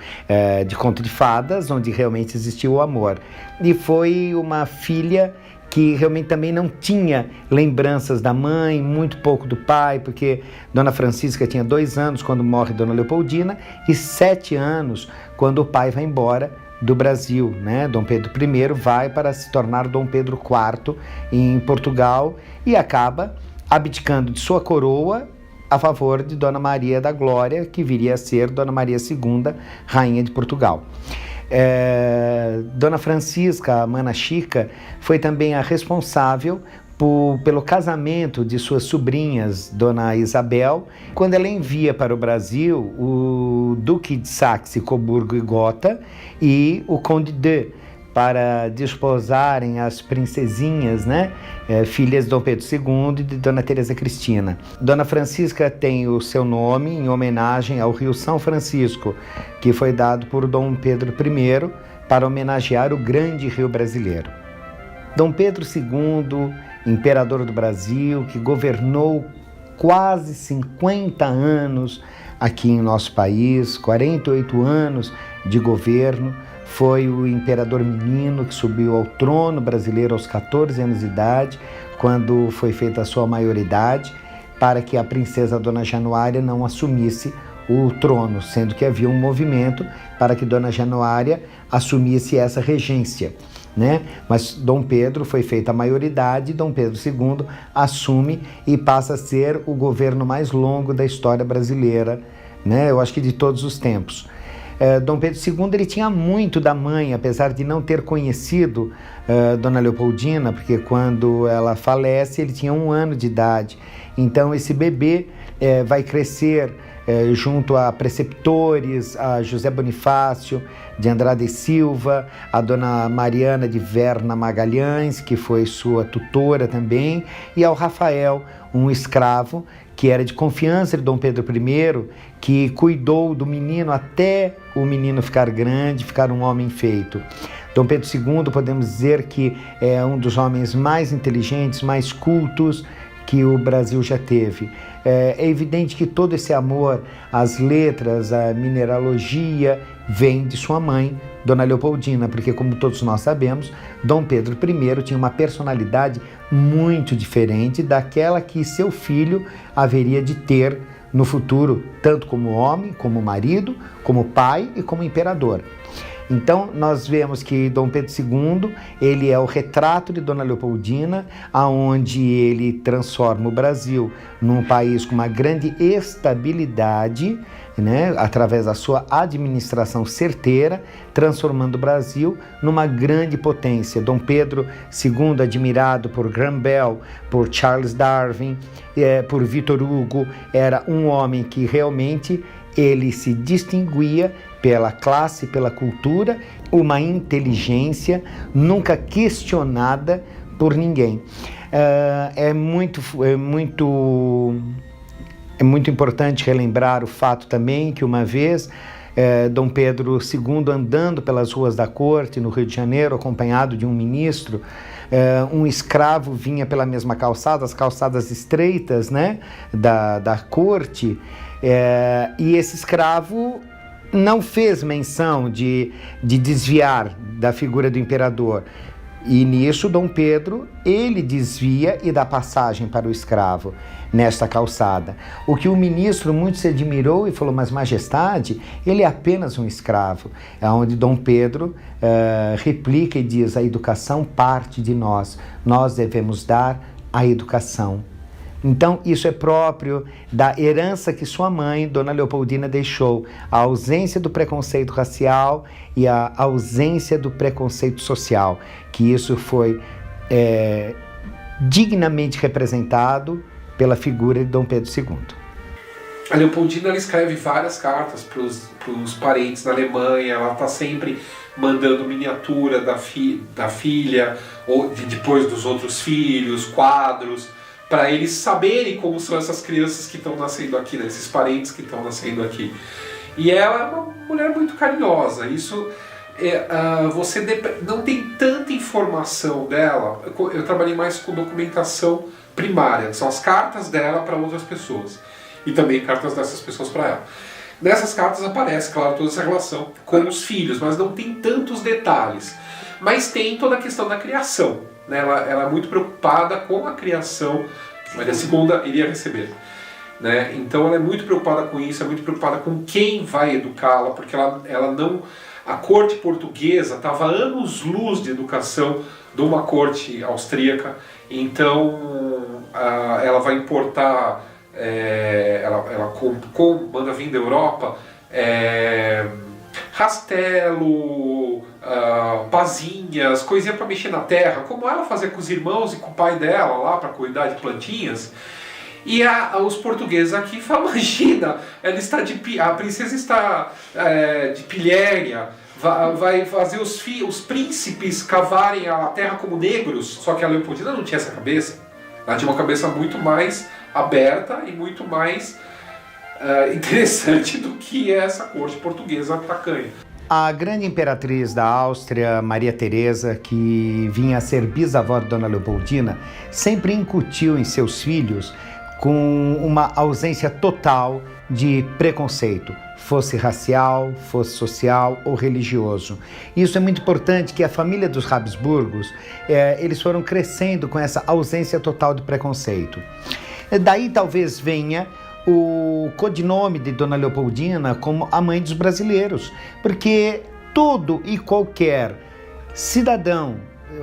de conto de fadas, onde realmente existiu o amor. E foi uma filha que realmente também não tinha lembranças da mãe, muito pouco do pai, porque Dona Francisca tinha 2 anos quando morre Dona Leopoldina e 7 anos quando o pai vai embora do Brasil, né? Dom Pedro I vai para se tornar Dom Pedro IV em Portugal e acaba abdicando de sua coroa a favor de Dona Maria da Glória, que viria a ser Dona Maria II, Rainha de Portugal. Dona Francisca, a Mana Chica, foi também a responsável pelo casamento de suas sobrinhas, Dona Isabel, quando ela envia para o Brasil o Duque de Saxe, Coburgo e Gotha e o Conde de, para desposarem as princesinhas, né, filhas de Dom Pedro II e de Dona Teresa Cristina. Dona Francisca tem o seu nome em homenagem ao Rio São Francisco, que foi dado por Dom Pedro I para homenagear o grande rio brasileiro. Dom Pedro II, imperador do Brasil, que governou quase 50 anos aqui em nosso país, 48 anos de governo, foi o imperador menino que subiu ao trono brasileiro aos 14 anos de idade, quando foi feita a sua maioridade, para que a princesa Dona Januária não assumisse o trono, sendo que havia um movimento para que Dona Januária assumisse essa regência, né? Mas Dom Pedro foi feita a maioridade, Dom Pedro II assume e passa a ser o governo mais longo da história brasileira, né? Eu acho que de todos os tempos. Dom Pedro II ele tinha muito da mãe, apesar de não ter conhecido Dona Leopoldina, porque quando ela falece ele tinha 1 ano de idade. Então esse bebê vai crescer junto a preceptores, a José Bonifácio de Andrade e Silva, a Dona Mariana de Verna Magalhães, que foi sua tutora também, e ao Rafael, um escravo que era de confiança de Dom Pedro I, que cuidou do menino até o menino ficar grande, ficar um homem feito. Dom Pedro II, podemos dizer que é um dos homens mais inteligentes, mais cultos que o Brasil já teve. É evidente que todo esse amor às letras, à mineralogia, vem de sua mãe, Dona Leopoldina, porque, como todos nós sabemos, Dom Pedro I tinha uma personalidade muito diferente daquela que seu filho haveria de ter no futuro, tanto como homem, como marido, como pai e como imperador. Então, nós vemos que Dom Pedro II, ele é o retrato de Dona Leopoldina, aonde ele transforma o Brasil num país com uma grande estabilidade, né, através da sua administração certeira, transformando o Brasil numa grande potência. Dom Pedro II, admirado por Graham Bell, por Charles Darwin, por Victor Hugo, era um homem que realmente ele se distinguia pela classe, pela cultura, uma inteligência nunca questionada por ninguém. É muito importante relembrar o fato também que uma vez Dom Pedro II, andando pelas ruas da corte no Rio de Janeiro, acompanhado de um ministro, um escravo vinha pela mesma calçada, as calçadas estreitas, né, da corte, e esse escravo não fez menção de desviar da figura do imperador. E nisso Dom Pedro, ele desvia e dá passagem para o escravo nesta calçada. O que o ministro muito se admirou e falou, mas majestade, ele é apenas um escravo. É onde Dom Pedro replica e diz, a educação parte de nós devemos dar a educação. Então, isso é próprio da herança que sua mãe, Dona Leopoldina, deixou. A ausência do preconceito racial e a ausência do preconceito social. Que isso foi dignamente representado pela figura de Dom Pedro II. A Leopoldina, ela escreve várias cartas para os parentes na Alemanha. Ela está sempre mandando miniatura da filha, ou depois dos outros filhos, quadros, para eles saberem como são essas crianças que estão nascendo aqui, né? Esses parentes que estão nascendo aqui. E ela é uma mulher muito carinhosa. Isso você não tem tanta informação dela. Eu trabalhei mais com documentação primária, que são as cartas dela para outras pessoas e também cartas dessas pessoas para ela. Nessas cartas aparece, claro, toda essa relação com os filhos, mas não tem tantos detalhes. Mas tem toda a questão da criação. Né? Ela é muito preocupada com a criação, mas a segunda iria receber. Né? Então ela é muito preocupada com isso, é muito preocupada com quem vai educá-la, porque ela não... A corte portuguesa estava anos-luz de educação de uma corte austríaca, então ela vai importar, ela manda vir da Europa rastelo, pazinhas, coisinha para mexer na terra, como ela fazia com os irmãos e com o pai dela lá para cuidar de plantinhas. E os portugueses aqui falam, imagina, a princesa está de pilhéria, vai fazer os príncipes cavarem a terra como negros, só que a Leopoldina não tinha essa cabeça. Ela tinha uma cabeça muito mais aberta e muito mais interessante do que essa corte portuguesa tacanha. A grande imperatriz da Áustria, Maria Teresa, que vinha a ser bisavó de Dona Leopoldina, sempre incutiu em seus filhos com uma ausência total de preconceito, fosse racial, fosse social ou religioso. Isso é muito importante, que a família dos Habsburgos, eles foram crescendo com essa ausência total de preconceito. Daí talvez venha o codinome de Dona Leopoldina como a mãe dos brasileiros, porque todo e qualquer cidadão,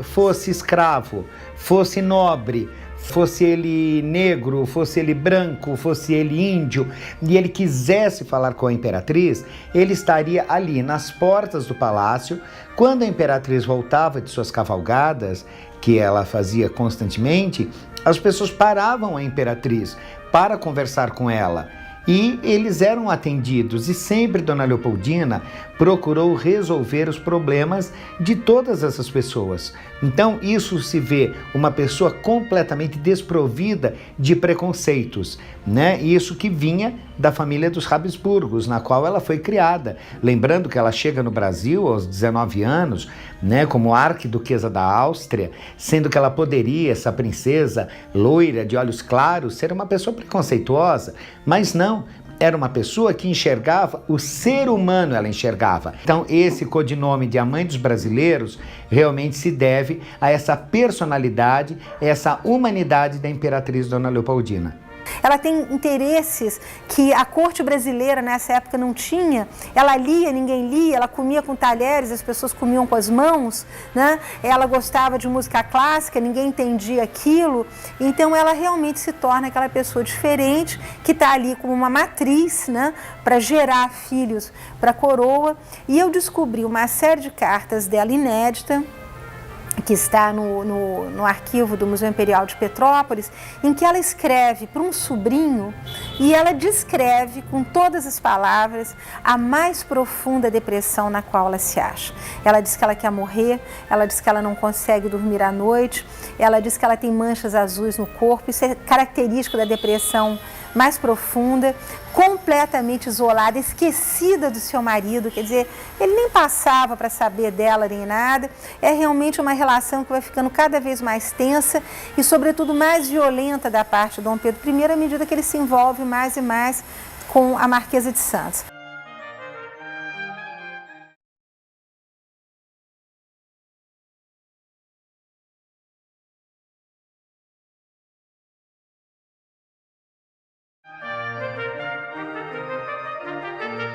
fosse escravo, fosse nobre, fosse ele negro, fosse ele branco, fosse ele índio, e ele quisesse falar com a imperatriz, ele estaria ali nas portas do palácio. Quando a imperatriz voltava de suas cavalgadas, que ela fazia constantemente, as pessoas paravam a imperatriz para conversar com ela. E eles eram atendidos, e sempre Dona Leopoldina procurou resolver os problemas de todas essas pessoas. Então isso se vê uma pessoa completamente desprovida de preconceitos, né? Isso que vinha da família dos Habsburgos, na qual ela foi criada. Lembrando que ela chega no Brasil aos 19 anos, né, como arquiduquesa da Áustria, sendo que ela poderia, essa princesa loira de olhos claros, ser uma pessoa preconceituosa, mas não. era uma pessoa que enxergava o ser humano, ela enxergava. Então esse codinome de a mãe dos brasileiros realmente se deve a essa personalidade, essa humanidade da imperatriz Dona Leopoldina. Ela tem interesses que a corte brasileira nessa época não tinha. Ela lia, ninguém lia, ela comia com talheres, as pessoas comiam com as mãos, né? Ela gostava de música clássica, ninguém entendia aquilo. Então ela realmente se torna aquela pessoa diferente que está ali como uma matriz, né? Para gerar filhos para a coroa. E eu descobri uma série de cartas dela inédita, que está no arquivo do Museu Imperial de Petrópolis, em que ela escreve para um sobrinho e ela descreve com todas as palavras a mais profunda depressão na qual ela se acha. Ela diz que ela quer morrer, ela diz que ela não consegue dormir à noite, ela diz que ela tem manchas azuis no corpo. Isso é característico da depressão mais profunda, completamente isolada, esquecida do seu marido, quer dizer, ele nem passava para saber dela nem nada. É realmente uma relação que vai ficando cada vez mais tensa e, sobretudo, mais violenta da parte de Dom Pedro I, à medida que ele se envolve mais e mais com a Marquesa de Santos.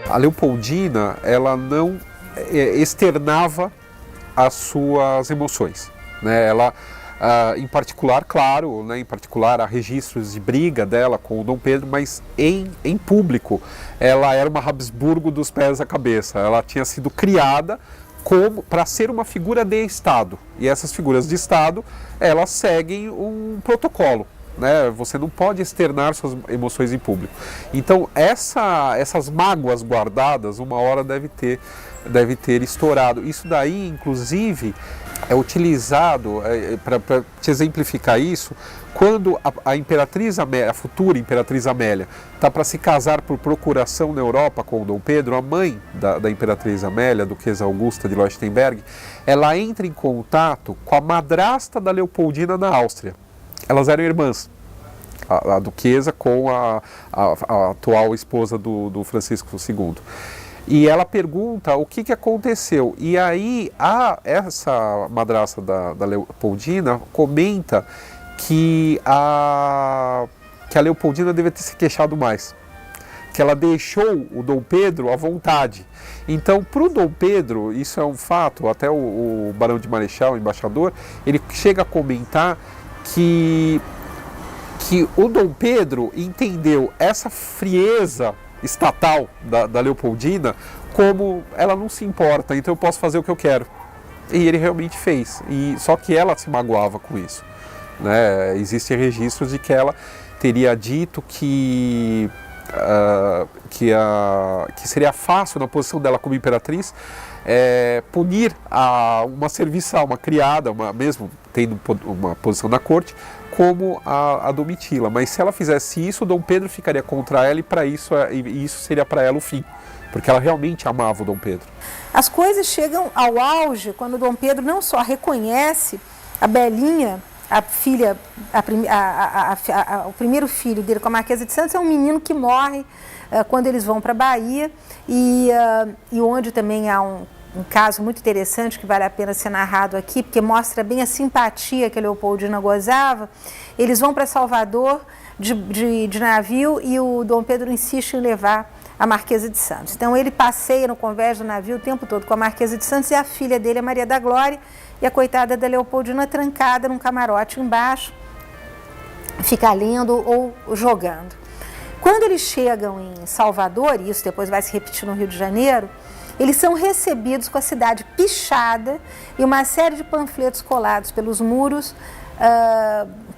A Leopoldina, ela não externava as suas emoções, né? Ela, em particular, claro, né? Em particular há registros de briga dela com o Dom Pedro, mas em público ela era uma Habsburgo dos pés à cabeça. Ela tinha sido criada para ser uma figura de Estado, e essas figuras de Estado, elas seguem um protocolo. Né? Você não pode externar suas emoções em público. Então essas mágoas guardadas, uma hora deve ter estourado. Isso daí, inclusive, é utilizado para te exemplificar isso, quando a Imperatriz Amélia, a futura Imperatriz Amélia, está para se casar por procuração na Europa com o Dom Pedro. A mãe da Imperatriz Amélia, a Duquesa Augusta de Leuchtenberg, ela entra em contato com a madrasta da Leopoldina na Áustria. Elas eram irmãs, a duquesa com a atual esposa do Francisco II. E ela pergunta o que aconteceu. E aí essa madrasta da Leopoldina comenta que a Leopoldina deve ter se queixado mais, que ela deixou o Dom Pedro à vontade. Então, para o Dom Pedro, isso é um fato, até o Barão de Marechal, o embaixador, ele chega a comentar que o Dom Pedro entendeu essa frieza estatal da Leopoldina como ela não se importa, então eu posso fazer o que eu quero. E ele realmente fez, só que ela se magoava com isso. Né? Existem registros de que ela teria dito que seria fácil, na posição dela como imperatriz, punir uma serviçal, uma criada, mesmo tendo uma posição na corte, como a Domitila. Mas se ela fizesse isso, o Dom Pedro ficaria contra ela e isso seria para ela o fim, porque ela realmente amava o Dom Pedro. As coisas chegam ao auge quando o Dom Pedro não só reconhece a Belinha, a filha, o primeiro filho dele com a Marquesa de Santos, é um menino que morre quando eles vão para a Bahia, e onde também há um caso muito interessante que vale a pena ser narrado aqui, porque mostra bem a simpatia que a Leopoldina gozava. Eles vão para Salvador de navio e o Dom Pedro insiste em levar a Marquesa de Santos. Então ele passeia no convés do navio o tempo todo com a Marquesa de Santos, e a filha dele, a Maria da Glória, e a coitada da Leopoldina trancada num camarote embaixo, fica lendo ou jogando. Quando eles chegam em Salvador, e isso depois vai se repetir no Rio de Janeiro, eles são recebidos com a cidade pichada e uma série de panfletos colados pelos muros,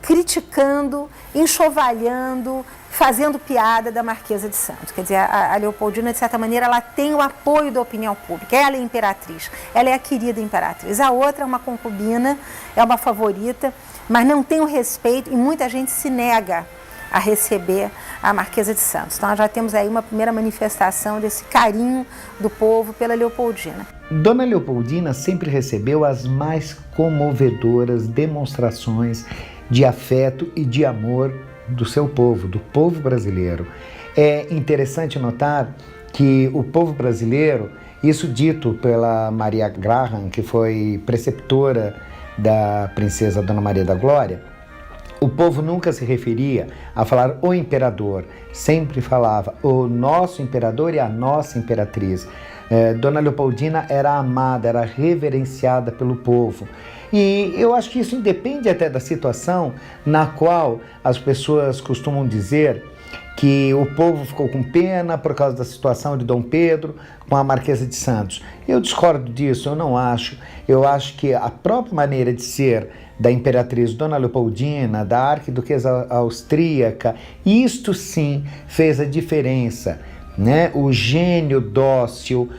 criticando, enxovalhando, fazendo piada da Marquesa de Santos. Quer dizer, a Leopoldina, de certa maneira, ela tem o apoio da opinião pública. Ela é imperatriz, ela é a querida imperatriz. A outra é uma concubina, é uma favorita, mas não tem o respeito, e muita gente se nega a receber a Marquesa de Santos. Então nós já temos aí uma primeira manifestação desse carinho do povo pela Leopoldina. Dona Leopoldina sempre recebeu as mais comovedoras demonstrações de afeto e de amor do seu povo, do povo brasileiro. É interessante notar que o povo brasileiro, isso dito pela Maria Graham, que foi preceptora da princesa Dona Maria da Glória, o povo nunca se referia a falar o imperador, sempre falava o nosso imperador e a nossa imperatriz. Dona Leopoldina era amada, era reverenciada pelo povo. E eu acho que isso independe até da situação na qual as pessoas costumam dizer que o povo ficou com pena por causa da situação de Dom Pedro com a Marquesa de Santos. Eu discordo disso, eu não acho. Eu acho que a própria maneira de ser da imperatriz Dona Leopoldina, da arquiduquesa austríaca, isto sim fez a diferença, né? O gênio dócil,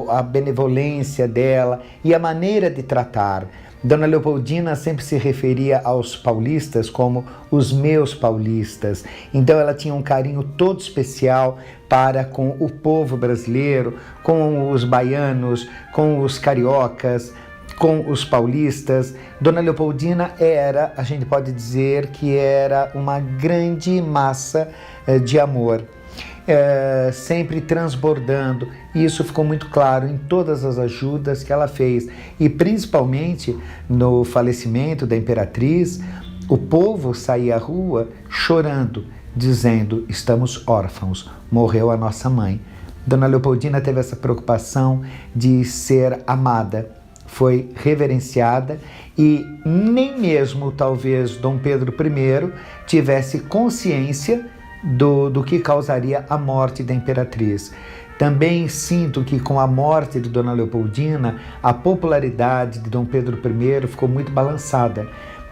a benevolência dela e a maneira de tratar. Dona Leopoldina sempre se referia aos paulistas como os meus paulistas. Então ela tinha um carinho todo especial para com o povo brasileiro, com os baianos, com os cariocas, com os paulistas. Dona Leopoldina era, a gente pode dizer que era uma grande massa de amor. Sempre transbordando, e isso ficou muito claro em todas as ajudas que ela fez, e principalmente no falecimento da imperatriz, o povo saía à rua chorando, dizendo: estamos órfãos, morreu a nossa mãe. Dona Leopoldina teve essa preocupação de ser amada, foi reverenciada, e nem mesmo talvez Dom Pedro I tivesse consciência do que causaria a morte da imperatriz. Também sinto que com a morte de Dona Leopoldina, a popularidade de Dom Pedro I ficou muito balançada,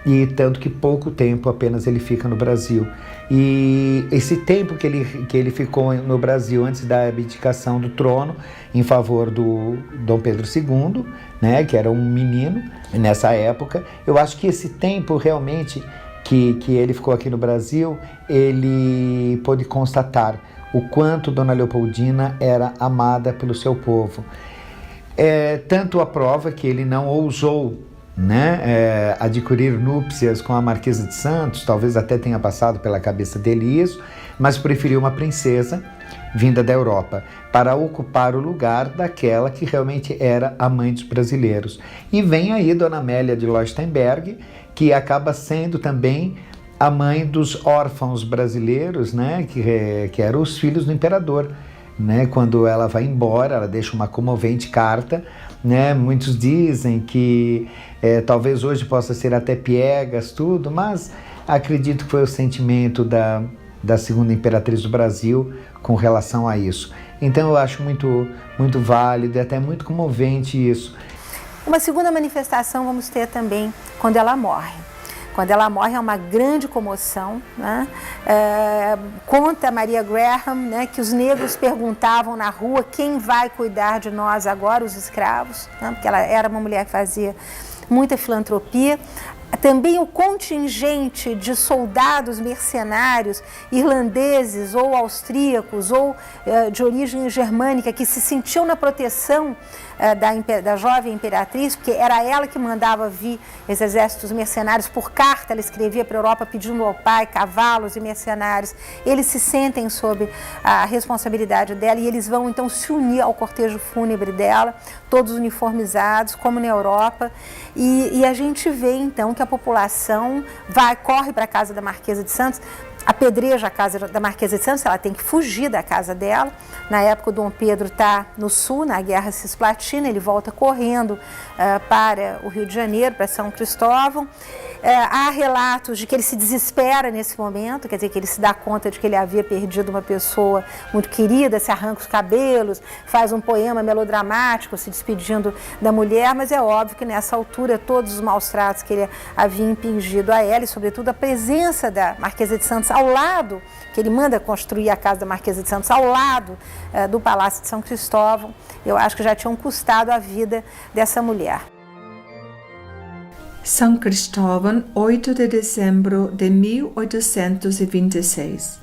e tanto que pouco tempo apenas ele fica no Brasil. E esse tempo que ele ficou no Brasil antes da abdicação do trono em favor do Dom Pedro II, né, que era um menino nessa época, eu acho que esse tempo realmente que ele ficou aqui no Brasil, ele pôde constatar o quanto Dona Leopoldina era amada pelo seu povo. Tanto a prova que ele não ousou, né, adquirir núpcias com a Marquesa de Santos, talvez até tenha passado pela cabeça dele isso, mas preferiu uma princesa vinda da Europa para ocupar o lugar daquela que realmente era a mãe dos brasileiros. E vem aí Dona Amélia de Leuchtenberg, que acaba sendo também a mãe dos órfãos brasileiros, né, que eram os filhos do imperador. Né? Quando ela vai embora, ela deixa uma comovente carta, né? Muitos dizem que talvez hoje possa ser até piegas, tudo, mas acredito que foi o sentimento da segunda imperatriz do Brasil com relação a isso. Então eu acho muito, muito válido e até muito comovente isso. Uma segunda manifestação vamos ter também quando ela morre. Quando ela morre é uma grande comoção, né? Conta Maria Graham, né, que os negros perguntavam na rua quem vai cuidar de nós agora, os escravos, né? Porque ela era uma mulher que fazia muita filantropia. Também o contingente de soldados mercenários irlandeses ou austríacos ou de origem germânica que se sentiam na proteção da jovem imperatriz, porque era ela que mandava vir esses exércitos mercenários por carta. Ela escrevia para a Europa pedindo ao pai cavalos e mercenários. Eles se sentem sob a responsabilidade dela e eles vão então se unir ao cortejo fúnebre dela, todos uniformizados, como na Europa. E a gente vê então que a população corre para a casa da Marquesa de Santos, apedreja a casa da Marquesa de Santos, ela tem que fugir da casa dela. Na época o Dom Pedro está no sul, na Guerra Cisplatina, ele volta correndo para o Rio de Janeiro, para São Cristóvão. Há relatos de que ele se desespera nesse momento, quer dizer, que ele se dá conta de que ele havia perdido uma pessoa muito querida, se arranca os cabelos, faz um poema melodramático se despedindo da mulher, mas é óbvio que nessa altura todos os maus tratos que ele havia impingido a ela e sobretudo a presença da Marquesa de Santos ao lado, que ele manda construir a casa da Marquesa de Santos ao lado do Palácio de São Cristóvão, eu acho que já tinham custado a vida dessa mulher. São Cristóvão, 8 de dezembro de 1826.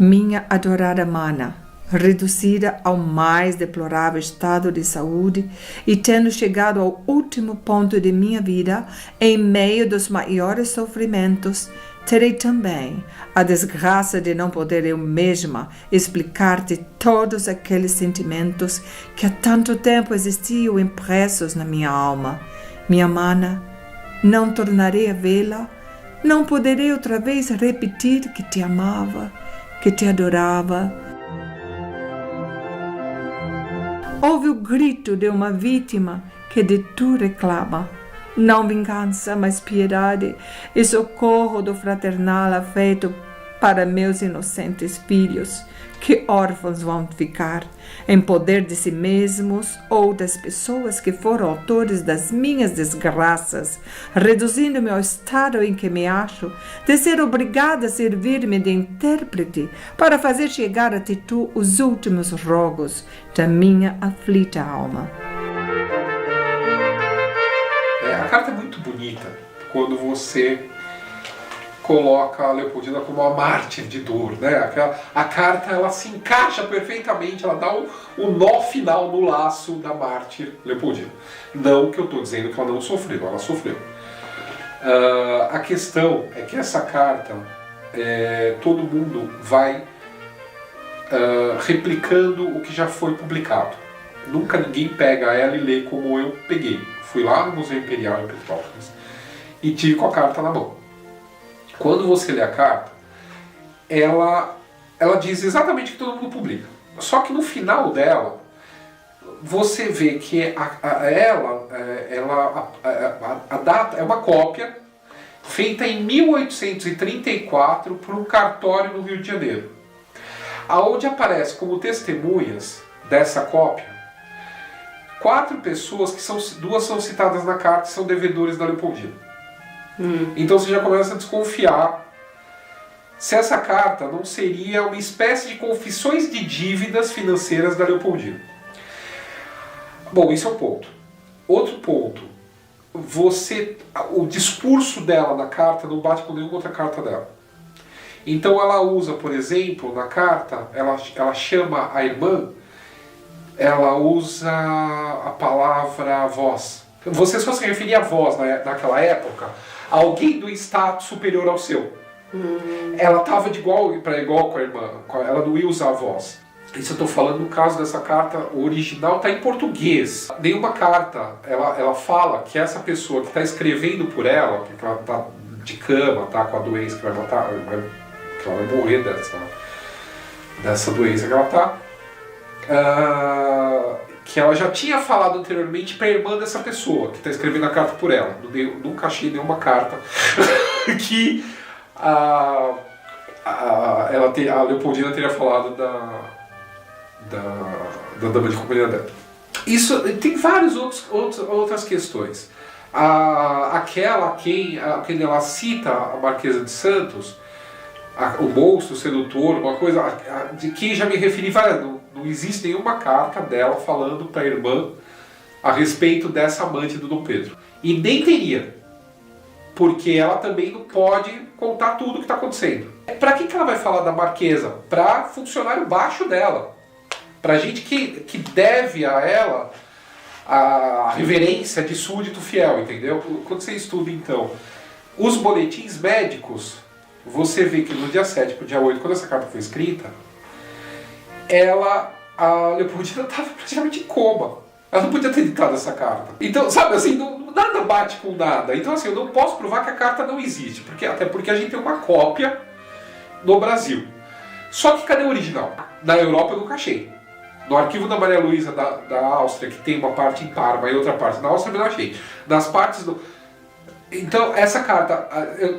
Minha adorada mana, reduzida ao mais deplorável estado de saúde e tendo chegado ao último ponto de minha vida, em meio dos maiores sofrimentos, Terei também a desgraça de não poder eu mesma explicar-te todos aqueles sentimentos que há tanto tempo existiam impressos na minha alma. Minha mana, não tornarei a vê-la, não poderei outra vez repetir que te amava, que te adorava. Ouve o grito de uma vítima que de tu reclama. Não vingança, mas piedade e socorro do fraternal afeto para meus inocentes filhos, que órfãos vão ficar, em poder de si mesmos ou das pessoas que foram autores das minhas desgraças, reduzindo-me ao estado em que me acho, de ser obrigada a servir-me de intérprete para fazer chegar a tu os últimos rogos da minha aflita alma. A carta é muito bonita quando você coloca a Leopoldina como uma mártir de dor, né? A carta ela se encaixa perfeitamente, ela dá o nó final no laço da mártir Leopoldina. Não que eu estou dizendo que ela não sofreu, ela sofreu. A questão é que essa carta, todo mundo vai replicando o que já foi publicado. Nunca ninguém pega ela e lê como eu peguei. Fui lá no Museu Imperial em Petrópolis e tive com a carta na mão. Quando você lê a carta, ela diz exatamente o que todo mundo publica. Só que no final dela, você vê que a data é uma cópia feita em 1834 por um cartório no Rio de Janeiro, aonde aparece como testemunhas dessa cópia 4 pessoas, que duas são citadas na carta, que são devedores da Leopoldina. Então você já começa a desconfiar se essa carta não seria uma espécie de confissões de dívidas financeiras da Leopoldina. Bom, isso é um ponto. Outro ponto, o discurso dela na carta não bate com nenhuma outra carta dela. Então ela usa, por exemplo, na carta, ela chama a irmã, ela usa a palavra voz. Você só se referia a voz naquela época, a alguém do status superior ao seu. Ela estava de igual para igual com a irmã, ela não ia usar a voz. Isso eu estou falando no caso dessa carta, o original está em português. Nenhuma carta, ela fala que essa pessoa que está escrevendo por ela, porque ela está de cama, está com a doença, que ela vai morrer dessa doença que ela está, que ela já tinha falado anteriormente para a irmã dessa pessoa que está escrevendo a carta por ela. Nunca achei nenhuma carta que a Leopoldina teria falado da dama de companhia dela. Isso tem várias outras questões. Aquela a quem ela cita a Marquesa de Santos, o monstro, o sedutor, uma coisa de que já me referi várias. Não existe nenhuma carta dela falando para a irmã a respeito dessa amante do Dom Pedro. E nem teria, porque ela também não pode contar tudo o que está acontecendo. Para que ela vai falar da Marquesa? Para funcionário baixo dela. Para gente que deve a ela a reverência de súdito fiel, entendeu? Quando você estuda, então, os boletins médicos, você vê que no dia 7 para o dia 8, quando essa carta foi escrita, a Leopoldina estava praticamente em coma. Ela não podia ter ditado essa carta. Então, sabe assim, nada bate com nada. Então, assim, eu não posso provar que a carta não existe, até porque a gente tem uma cópia no Brasil. Só que cadê o original? Na Europa eu nunca achei. No arquivo da Maria Luísa da Áustria, que tem uma parte em Parma e outra parte na Áustria, eu não achei. Nas partes do... Então, essa carta,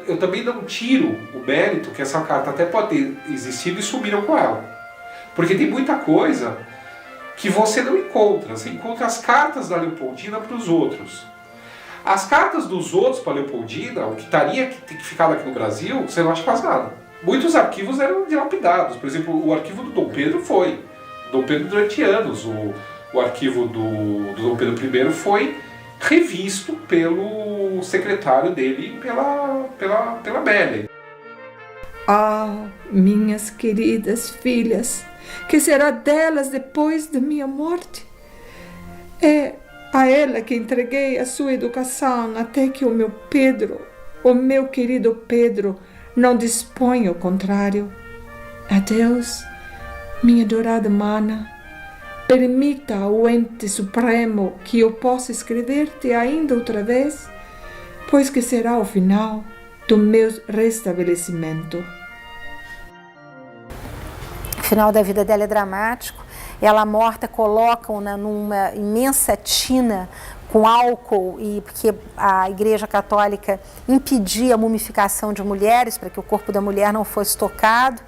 eu também não tiro o mérito que essa carta até pode ter existido e sumiram com ela. Porque tem muita coisa que você não encontra. Você encontra as cartas da Leopoldina para os outros. As cartas dos outros para a Leopoldina, o que teria que ficar aqui no Brasil, você não acha quase nada. Muitos arquivos eram dilapidados. Por exemplo, o arquivo do Dom Pedro foi. Dom Pedro durante anos. O arquivo do Dom Pedro I foi revisto pelo secretário dele e pela Amélia. Ah, minhas queridas filhas, que será delas depois da minha morte? É a ela que entreguei a sua educação até que o meu querido Pedro, não dispõe ao contrário. Adeus, minha adorada mana, permita ao ente supremo que eu possa escrever-te ainda outra vez, pois que será o final do meu restabelecimento. O final da vida dela é dramático. Ela morta, colocam-na numa imensa tina com álcool, e porque a Igreja Católica impedia a mumificação de mulheres para que o corpo da mulher não fosse tocado,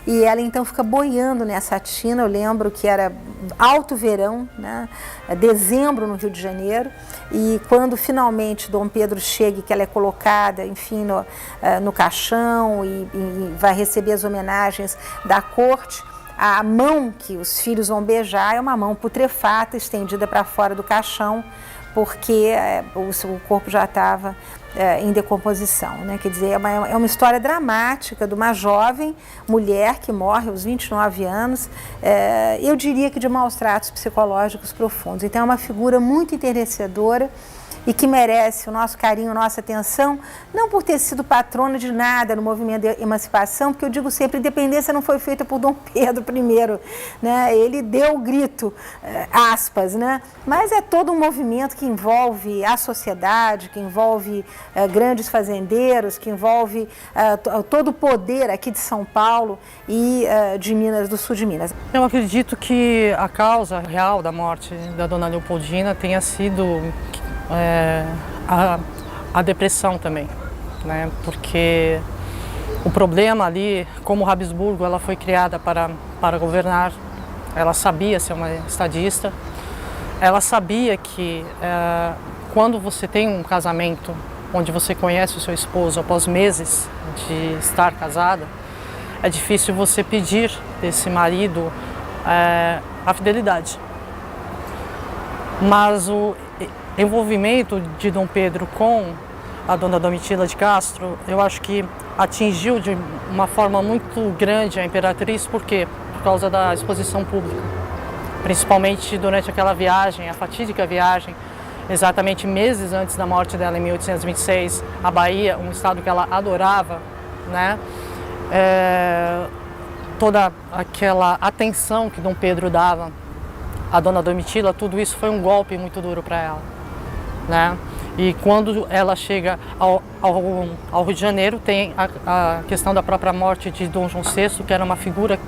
e ela então fica boiando nessa tina. Eu lembro que era alto verão, né? Dezembro no Rio de Janeiro, e quando finalmente Dom Pedro chega e que ela é colocada, enfim, no caixão e vai receber as homenagens da corte, a mão que os filhos vão beijar é uma mão putrefata, estendida para fora do caixão, porque o corpo já estava em decomposição, né? Quer dizer, é uma história dramática de uma jovem mulher que morre aos 29 anos, eu diria que de maus tratos psicológicos profundos. Então é uma figura muito enterrecedora e que merece o nosso carinho, nossa atenção, não por ter sido patrona de nada no movimento de emancipação, porque eu digo sempre, a independência não foi feita por Dom Pedro I, né? Ele deu o grito, aspas, né? Mas é todo um movimento que envolve a sociedade, que envolve grandes fazendeiros, que envolve todo o poder aqui de São Paulo e de Minas, do sul de Minas. Eu acredito que a causa real da morte da dona Leopoldina tenha sido a depressão também, né? Porque o problema ali, como Habsburgo, ela foi criada para governar, ela sabia ser uma estadista, ela sabia que quando você tem um casamento onde você conhece o seu esposo após meses de estar casada, é difícil você pedir desse marido a fidelidade. Mas o envolvimento de Dom Pedro com a dona Domitila de Castro, eu acho que atingiu de uma forma muito grande a imperatriz. Por quê? Por causa da exposição pública. Principalmente durante aquela viagem, a fatídica viagem, exatamente meses antes da morte dela, em 1826, à Bahia, um estado que ela adorava, né? Toda aquela atenção que Dom Pedro dava à dona Domitila, tudo isso foi um golpe muito duro para ela, né? E quando ela chega ao Rio de Janeiro, tem a questão da própria morte de Dom João VI, que era uma figura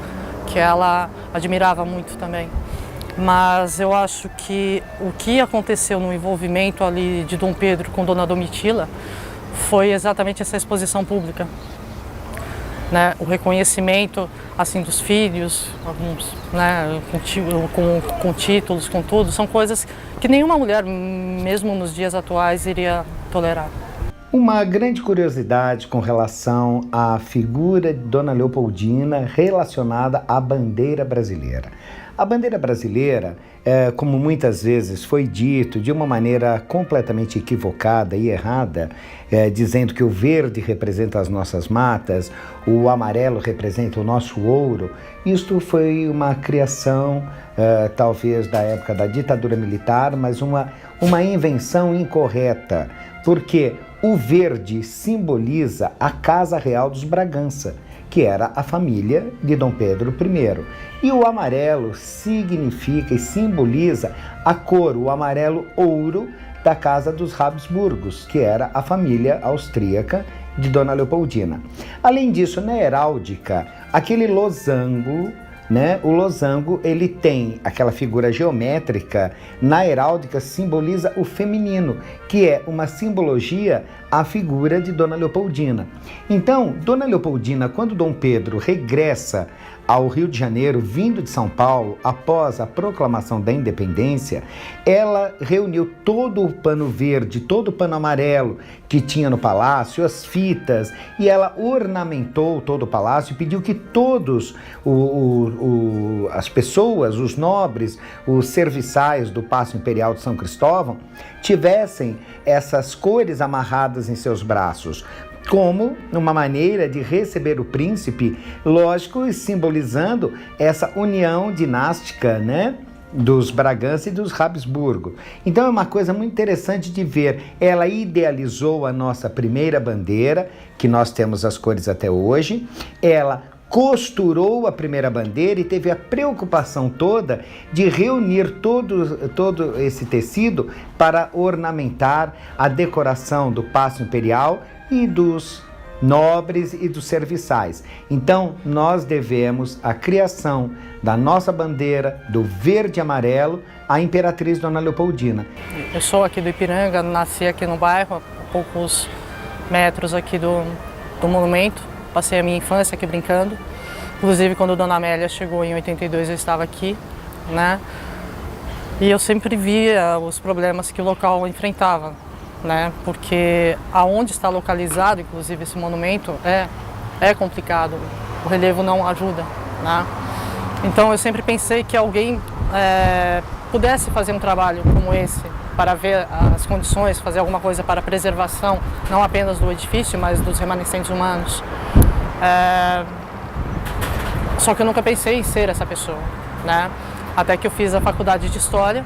que ela admirava muito também. Mas eu acho que o que aconteceu no envolvimento ali de Dom Pedro com Dona Domitila foi exatamente essa exposição pública, né? O reconhecimento assim dos filhos, alguns, né, com títulos, com tudo, são coisas que nenhuma mulher, mesmo nos dias atuais, iria tolerar. Uma grande curiosidade com relação à figura de Dona Leopoldina relacionada à bandeira brasileira. A bandeira brasileira, como muitas vezes foi dito de uma maneira completamente equivocada e errada, dizendo que o verde representa as nossas matas, o amarelo representa o nosso ouro, isto foi uma criação, talvez da época da ditadura militar, mas uma invenção incorreta, porque o verde simboliza a Casa Real dos Bragança, que era a família de Dom Pedro I. E o amarelo significa e simboliza a cor, o amarelo ouro da Casa dos Habsburgos, que era a família austríaca de Dona Leopoldina. Além disso, na heráldica, aquele losango, né? O losango, ele tem aquela figura geométrica, na heráldica simboliza o feminino, que é uma simbologia à figura de Dona Leopoldina. Então, Dona Leopoldina, quando Dom Pedro regressa ao Rio de Janeiro, vindo de São Paulo, após a proclamação da independência, ela reuniu todo o pano verde, todo o pano amarelo que tinha no palácio, as fitas, e ela ornamentou todo o palácio e pediu que todos as pessoas, os nobres, os serviçais do Paço Imperial de São Cristóvão, tivessem essas cores amarradas em seus braços, como uma maneira de receber o príncipe, lógico, simbolizando essa união dinástica, né? dos Bragança e dos Habsburgo. Então é uma coisa muito interessante de ver. Ela idealizou a nossa primeira bandeira, que nós temos as cores até hoje. Ela costurou a primeira bandeira e teve a preocupação toda de reunir todo esse tecido para ornamentar a decoração do Paço Imperial e dos nobres e dos serviçais. Então, nós devemos a criação da nossa bandeira, do verde e amarelo, à Imperatriz Dona Leopoldina. Eu sou aqui do Ipiranga, nasci aqui no bairro, a poucos metros aqui do monumento. Passei a minha infância aqui brincando. Inclusive, quando Dona Amélia chegou em 82, eu estava aqui, né? E eu sempre via os problemas que o local enfrentava, né? Porque aonde está localizado, inclusive, esse monumento, é complicado. O relevo não ajuda, né? Então, eu sempre pensei que alguém pudesse fazer um trabalho como esse, para ver as condições, fazer alguma coisa para a preservação, não apenas do edifício, mas dos remanescentes humanos. Só que eu nunca pensei em ser essa pessoa, né? Até que eu fiz a faculdade de História.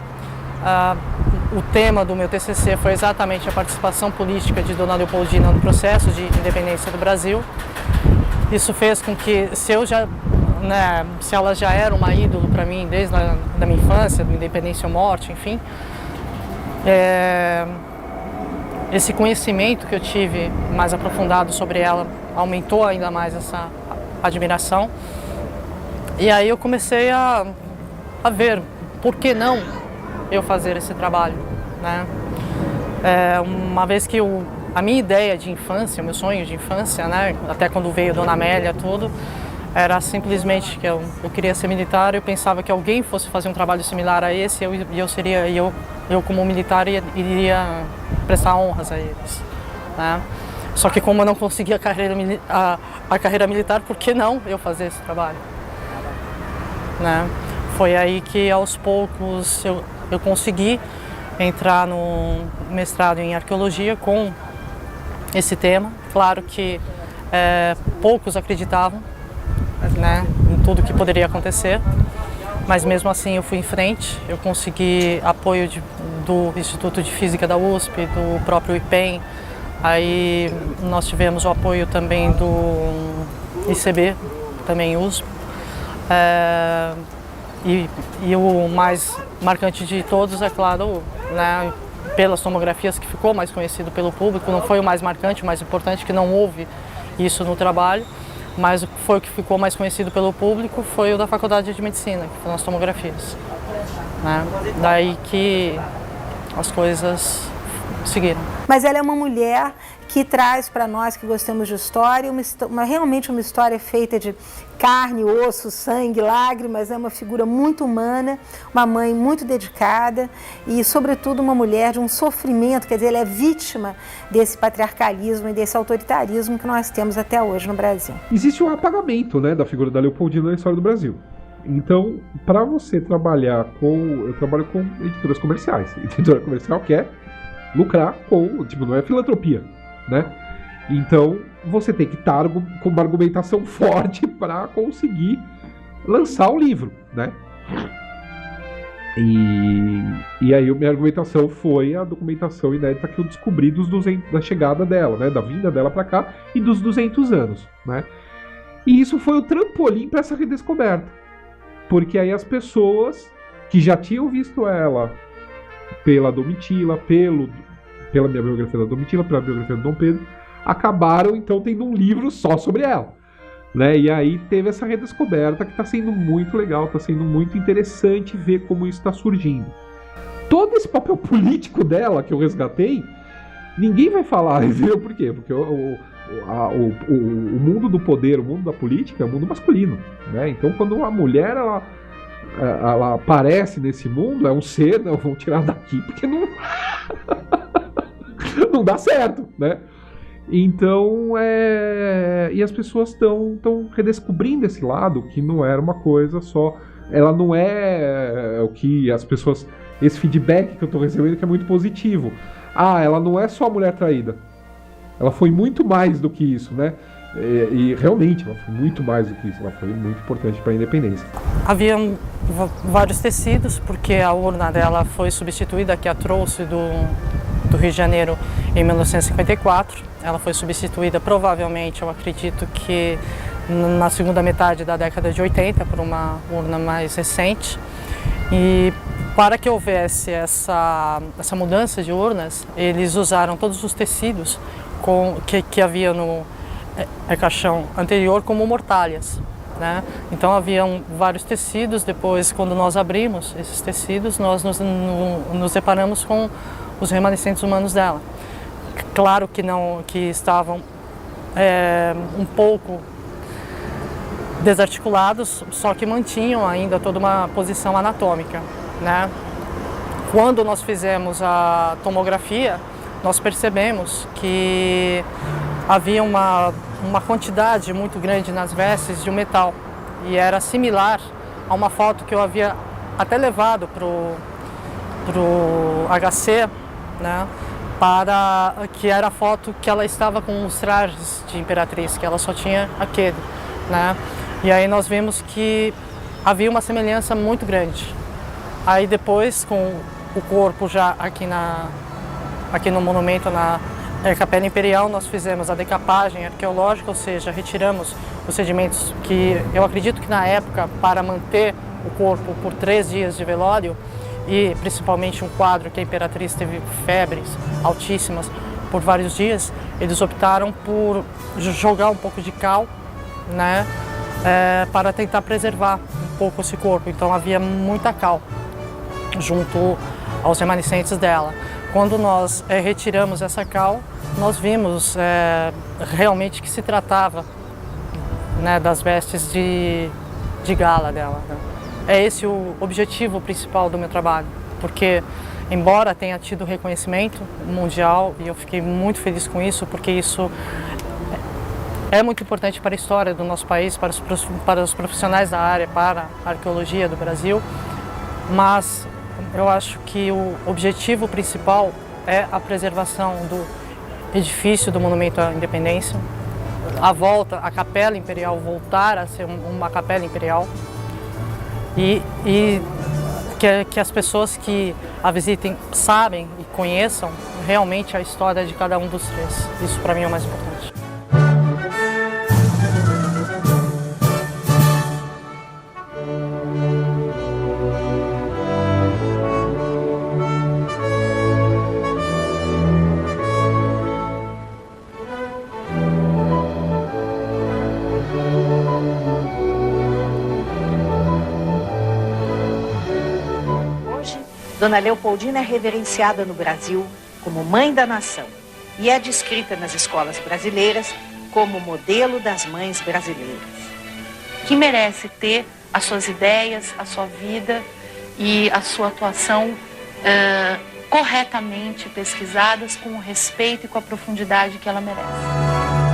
O tema do meu TCC foi exatamente a participação política de Dona Leopoldina no processo de independência do Brasil. Isso fez com que, se ela já era uma ídolo para mim desde a minha infância, do Independência ou Morte, enfim, esse conhecimento que eu tive mais aprofundado sobre ela aumentou ainda mais essa admiração. E aí eu comecei a ver por que não eu fazer esse trabalho, né? Uma vez que a minha ideia de infância, o meu sonho de infância, né, até quando veio Dona Amélia, tudo, era simplesmente que eu queria ser militar. Eu pensava que alguém fosse fazer um trabalho similar a esse, eu como militar iria prestar honras a eles, né? Só que como eu não conseguia a carreira militar, por que não eu fazer esse trabalho, né? Foi aí que aos poucos eu consegui entrar no mestrado em arqueologia com esse tema. Claro que poucos acreditavam, né, em tudo que poderia acontecer, mas mesmo assim eu fui em frente. Eu consegui apoio do Instituto de Física da USP, do próprio IPEM. Aí nós tivemos o apoio também do ICB, também USP. E o mais marcante de todos, é claro, né, pelas tomografias, que ficou mais conhecido pelo público. Não foi o mais marcante, o mais importante, que não houve isso no trabalho, mas o que ficou mais conhecido pelo público foi o da Faculdade de Medicina, que foram as tomografias, né? Daí que as coisas seguiram. Mas ela é uma mulher que traz para nós que gostamos de história, realmente uma história feita de carne, osso, sangue, lágrimas. É uma figura muito humana, uma mãe muito dedicada e, sobretudo, uma mulher de um sofrimento. Quer dizer, ela é vítima desse patriarcalismo e desse autoritarismo que nós temos até hoje no Brasil. Existe um apagamento, né, da figura da Leopoldina na história do Brasil. Então, para você trabalhar eu trabalho com editoras comerciais. Editora comercial quer lucrar não é filantropia, né? Então, você tem que estar com uma argumentação forte para conseguir lançar o livro, né? E aí a minha argumentação foi a documentação inédita que eu descobri da chegada dela, né? Da vinda dela para cá e dos 200 anos, né? E isso foi o trampolim para essa redescoberta. Porque aí as pessoas que já tinham visto ela pela Domitila, pela minha biografia da Domitila, pela biografia do Dom Pedro, acabaram então tendo um livro só sobre ela, né? E aí teve essa redescoberta que está sendo muito legal, está sendo muito interessante ver como isso está surgindo. Todo esse papel político dela que eu resgatei, ninguém vai falar, entendeu? Por quê? Porque o mundo do poder, o mundo da política é um mundo masculino, né? Então quando a mulher ela aparece nesse mundo, é um ser, não, vamos tirar daqui, porque não não dá certo, né? Então, e as pessoas estão redescobrindo esse lado, que não era uma coisa só. Ela não é o que as pessoas... Esse feedback que eu estou recebendo que é muito positivo. Ela não é só a mulher traída. Ela foi muito mais do que isso, né? E realmente, ela foi muito mais do que isso, ela foi muito importante para a independência. Havia vários tecidos, porque a urna dela foi substituída, que a trouxe do Rio de Janeiro em 1954. Ela foi substituída, provavelmente, eu acredito que na segunda metade da década de 80, por uma urna mais recente. E para que houvesse essa mudança de urnas, eles usaram todos os tecidos que havia no caixão anterior como mortalhas, né? Então haviam vários tecidos. Depois, quando nós abrimos esses tecidos, nós nos deparamos com os remanescentes humanos dela. Claro que estavam um pouco desarticulados, só que mantinham ainda toda uma posição anatômica, né? Quando nós fizemos a tomografia, nós percebemos que havia uma quantidade muito grande nas vestes de um metal, e era similar a uma foto que eu havia até levado pro HC, né? Que era a foto que ela estava com os trajes de imperatriz, que ela só tinha aquele, né? E aí nós vimos que havia uma semelhança muito grande. Aí depois, com o corpo já aqui no monumento, na Capela Imperial, nós fizemos a decapagem arqueológica, ou seja, retiramos os sedimentos que eu acredito que na época, para manter o corpo por 3 dias de velório, e principalmente um quadro que a imperatriz teve febres altíssimas por vários dias, eles optaram por jogar um pouco de cal, né, para tentar preservar um pouco esse corpo. Então havia muita cal junto aos remanescentes dela. Quando nós retiramos essa cal, nós vimos realmente que se tratava, né, das vestes de gala dela, né? É esse o objetivo principal do meu trabalho, porque embora tenha tido reconhecimento mundial, e eu fiquei muito feliz com isso, porque isso é muito importante para a história do nosso país, para os profissionais da área, para a arqueologia do Brasil, mas eu acho que o objetivo principal é a preservação do edifício do Monumento à Independência, a Capela Imperial voltar a ser uma Capela Imperial, e que as pessoas que a visitem sabem e conheçam realmente a história de cada um dos 3. Isso para mim é o mais importante. Dona Leopoldina é reverenciada no Brasil como mãe da nação e é descrita nas escolas brasileiras como modelo das mães brasileiras, que merece ter as suas ideias, a sua vida e a sua atuação corretamente pesquisadas com o respeito e com a profundidade que ela merece.